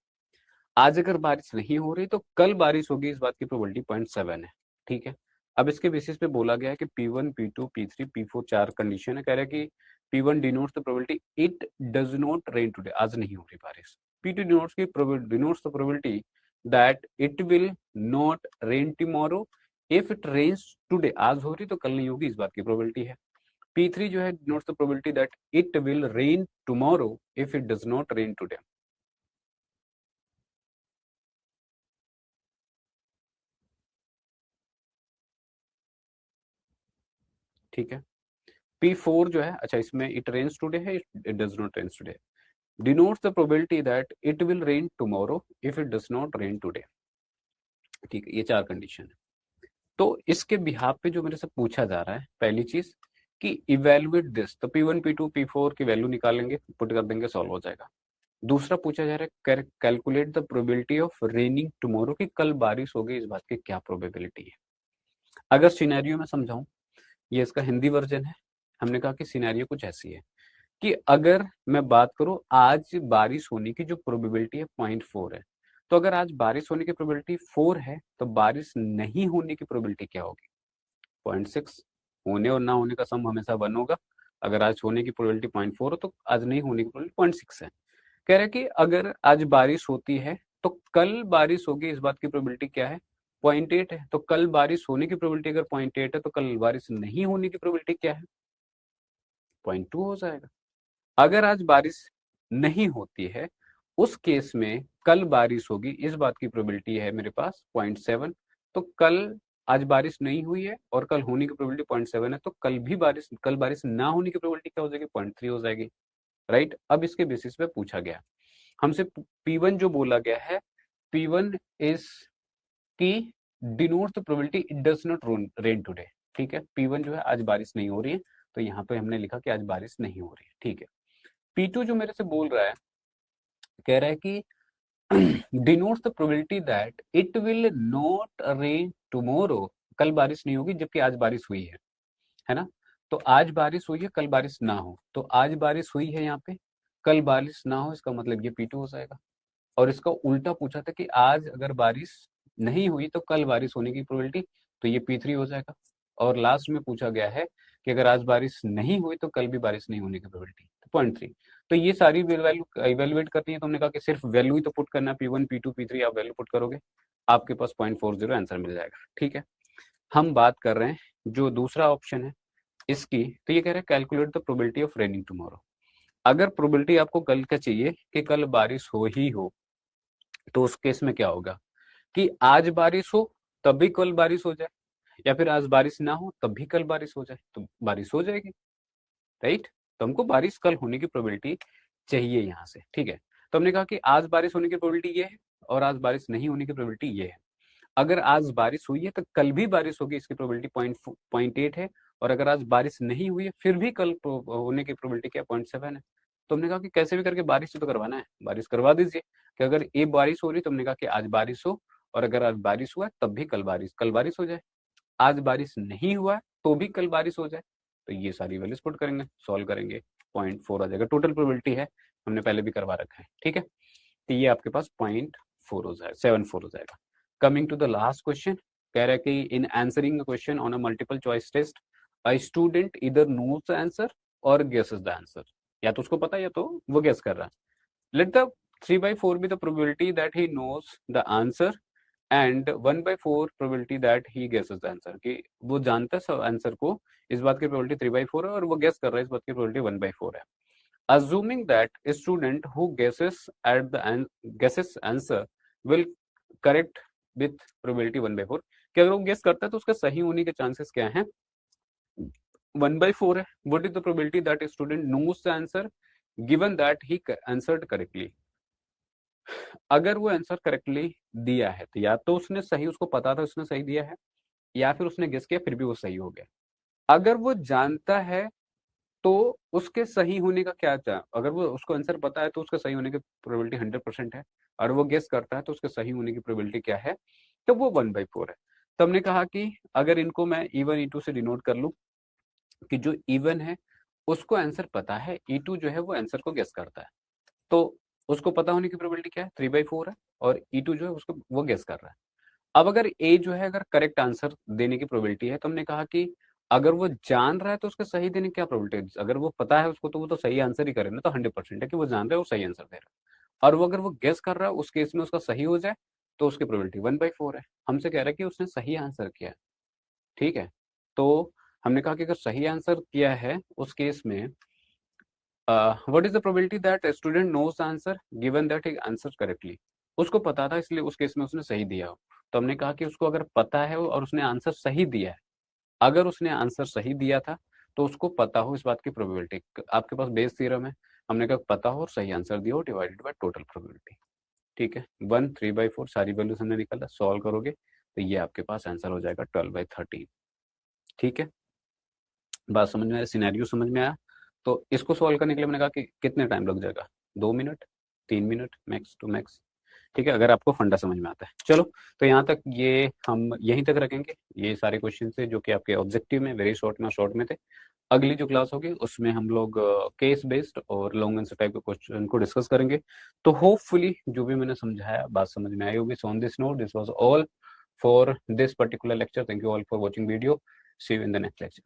आज अगर बारिश नहीं हो रही तो कल बारिश होगी, इस बात की प्रोबेबिलिटी 0.7 है। ठीक है, अब इसके बेसिस पे बोला गया है कि P1 P2 P3 P4 4 condition है। कह रहा है कि P1 denotes the probability it does not rain today, आज नहीं हो रही बारिश। P2 denotes the probability that it will not rain tomorrow if it rains today, आज हो रही तो कल नहीं होगी, इस बात की प्रोबेबिलिटी है। P3 जो है denotes the probability that it will rain tomorrow if it does not rain today. ठीक है, P4 जो है, अच्छा इसमें इट रेन्स टुडे है, it does not rains today, denotes the probability that it will rain tomorrow if it does not rain today. ठीक है, ये 4 कंडीशन है। तो इसके बिहाफ पे जो मेरे से पूछा जा रहा है, पहली चीज कि इवेलुएट दिस, तो P1 P2 P4 की वैल्यू निकालेंगे, पुट कर देंगे, सॉल्व हो जाएगा। दूसरा पूछा जा रहा है calculate the probability of raining tomorrow, कि कल बारिश होगी, इस बात की क्या प्रोबेबिलिटी है। अगर सिनेरियो में समझाऊं, ये इसका हिंदी वर्जन है। हमने कहा कि सिनेरियो कुछ ऐसी है कि अगर मैं बात करूं आज बारिश होने की जो प्रोबेबिलिटी है 0.4 है, तो अगर आज बारिश होने की प्रोबेबिलिटी 4 है तो बारिश नहीं होने की प्रोबेबिलिटी क्या होगी, 0.6। होने और ना होने का सम हमेशा 1 होगा। अगर आज होने की प्रोबेबिलिटी 0.4 हो तो आज नहीं होने की प्रोबेबिलिटी 0.6 है। कह रहे हैं कि अगर आज बारिश होती है तो कल बारिश होगी, इस बात की प्रोबेबिलिटी क्या है, 0.8 है। तो कल बारिश होने की प्रोबेबिलिटी अगर 0.8 है तो कल बारिश नहीं होने की प्रोबेबिलिटी क्या है, 0.2 हो जाएगा। अगर आज बारिश नहीं होती है उस केस में कल बारिश होगी, इस बात की प्रोबेबिलिटी है मेरे पास 0.7। तो कल आज बारिश नहीं हुई है और कल होने की प्रोबेबिलिटी 0.7 है, तो कल बारिश ना होने की प्रोबेबिलिटी क्या हो जाएगी, 0.3 हो जाएगी, राइट। अब इसके बेसिस पे पूछा गया हमसे P1 जो बोला गया है, P1 इज की denotes the probability it does not rain today. ठीक है, P1 जो है आज बारिश नहीं हो रही है, तो यहाँ पे हमने लिखा कि आज बारिश नहीं हो रही है। ठीक है, P2 जो मेरे से बोल रहा है, कह रहा है कि denotes the probability that it will not rain tomorrow, कल बारिश नहीं होगी जबकि आज बारिश हुई है ना। तो आज बारिश हुई है, कल बारिश ना हो, तो आज बारिश हुई है यहाँ पे, कल बारिश ना हो, इसका मतलब ये P2 हो जाएगा। और इसका उल्टा पूछा था कि आज अगर बारिश नहीं हुई तो कल बारिश होने की प्रोबेबिलिटी, तो ये P3 हो जाएगा। और लास्ट में पूछा गया है कि अगर आज बारिश नहीं हुई तो कल भी बारिश नहीं होने की प्रोबेबिलिटी, तो 0.3। तो ये सारी वैल्यू इवेल्युएट करनी है, तो हमने कहा कि सिर्फ वैल्यू ही तो पुट करना, P1 P2 P3 आप वैल्यू पुट करोगे, आपके पास 0.40 आंसर मिल जाएगा। ठीक है, हम बात कर रहे हैं जो दूसरा ऑप्शन है इसकी, तो ये कह रहे हैं calculate the probability of raining tomorrow. अगर प्रोबेबिलिटी आपको कल का चाहिए कि कल बारिश हो ही हो, तो उस केस में क्या होगा कि आज बारिश हो तब भी कल बारिश हो जाए, या फिर आज बारिश ना हो तब भी कल बारिश हो जाए, तो बारिश हो जाएगी, राइट। तो हमको बारिश कल होने की प्रोबेबिलिटी चाहिए यहाँ से। ठीक है, तो हमने कहा कि आज बारिश होने की प्रोबेबिलिटी ये है और आज बारिश नहीं होने की प्रोबेबिलिटी ये है। अगर आज बारिश हुई है तो कल भी बारिश होगी, इसकी प्रोबेबिलिटी 0.8 है। और अगर आज बारिश नहीं हुई है फिर भी कल होने की प्रोबेबिलिटी क्या 0.7 है। तो हमने कहा कि कैसे भी करके बारिश तो करवाना है, बारिश करवा दीजिए। कि अगर ये बारिश हो रही तो हमने कहा कि आज बारिश हो, और अगर आज बारिश हुआ तब भी कल बारिश हो जाए। आज बारिश नहीं हुआ तो भी कल बारिश हो जाए, तो ये सारी वैल्यूज पुट करेंगे, सॉल्व करेंगे, 0.4 आ जाएगा। टोटल प्रोबेबिलिटी है, हमने पहले भी करवा रखा है। ठीक है, तो ये आपके पास 0.4 हो जाएगा, 74 हो जाएगा। Coming to the last question, कह रहा है कि in answering question on a multiple choice test a student इधर नोज द आंसर और गेसेस द आंसर, या तो उसको पता है या तो वो गेस कर रहा है। Let the 3/4 be the probability that he knows the answer and 1/4 probability that he guesses the answer, कि वो जानता है आंसर को, इस बात की प्रोबेबिलिटी 3/4 है और वो गेस कर रहा है, इस बात की प्रोबेबिलिटी 1/4 है। Assuming that a student who guesses answer will correct with probability 1/4, कि अगर वो गेस करता है तो उसका सही होने के चांसेस क्या हैं, 1/4 है। What is the probability that a student knows the answer given that he answered correctly? अगर वो आंसर करेक्टली दिया है तो या तो उसने सही, उसको पता था उसने सही दिया है, या फिर उसने गेस किया फिर भी वो सही हो गया। अगर वो जानता है तो उसके सही होने का क्या था, अगर वो उसको आंसर पता है तो उसका सही होने की प्रोबेबिलिटी 100% है, और वो गेस करता है तो उसके सही होने की प्रोबेबिलिटी क्या है, तो वो 1/4 है। तो हमने कहा कि अगर इनको मैं E1 E2 से डिनोट कर लूं, कि जो E1 है उसको आंसर पता है, E2 जो है वो आंसर को गेस करता है, तो उसको पता होने की प्रोबेबिलिटी क्या है 3/4 है, और E2 जो है उसको वो गेस कर रहा है। अब अगर ए जो है अगर करेक्ट आंसर देने की प्रोबेबिलिटी है, तो हमने कहा कि अगर वो जान रहा है तो उसके सही देने की क्या प्रोबेबिलिटी है, अगर वो पता है उसको तो वो तो सही आंसर ही करे ना, तो 100% है कि वो जान रहा है वो सही आंसर दे रहा है। और वो अगर वो गेस कर रहा है उस केस में उसका सही हो जाए तो उसकी प्रोबेबिलिटी 1/4 है। हमसे कह रहा है कि उसने सही आंसर किया है। ठीक है, तो हमने कहा कि अगर सही आंसर किया है उस केस में what is the probability that student knows the answer given that he answer correctly, उसको पता था इसलिए उस केस में उसने सही दिया हो। तो हमने कहा कि उसको अगर पता है और उसने आंसर सही दिया है, अगर उसने आंसर सही दिया था तो उसको पता हो इस बात की प्रोबेबिलिटी, आपके पास बेस थ्योरम है, हमने कहा पता हो और सही आंसर दिया हो डिवाइडेड बाय टोटल प्रोबेबिलिटी। ठीक है, 1 3/4 सारी वैल्यूज हमने निकाला, सॉल्व करोगे तो ये आपके पास आंसर हो जाएगा 12/13। ठीक है, बात समझ में आया, सिनेरियो समझ में आया। तो इसको सॉल्व करने के लिए मैंने कहा कि कितने टाइम लग जाएगा, 2 minute 3 minute max to max. ठीक है, अगर आपको फंडा समझ में आता है। चलो, तो यहाँ तक ये हम यहीं तक रखेंगे, ये सारे क्वेश्चन थे जो कि आपके ऑब्जेक्टिव में वेरी शॉर्ट में थे। अगली जो क्लास होगी उसमें हम लोग केस बेस्ड और लॉन्ग आंसर टाइप के क्वेश्चन को डिस्कस करेंगे। तो होपफुली जो भी मैंने समझाया बात समझ में आई होगी। So on this note, this was all for this particular lecture. Thank you all for watching video. See you in the next lecture.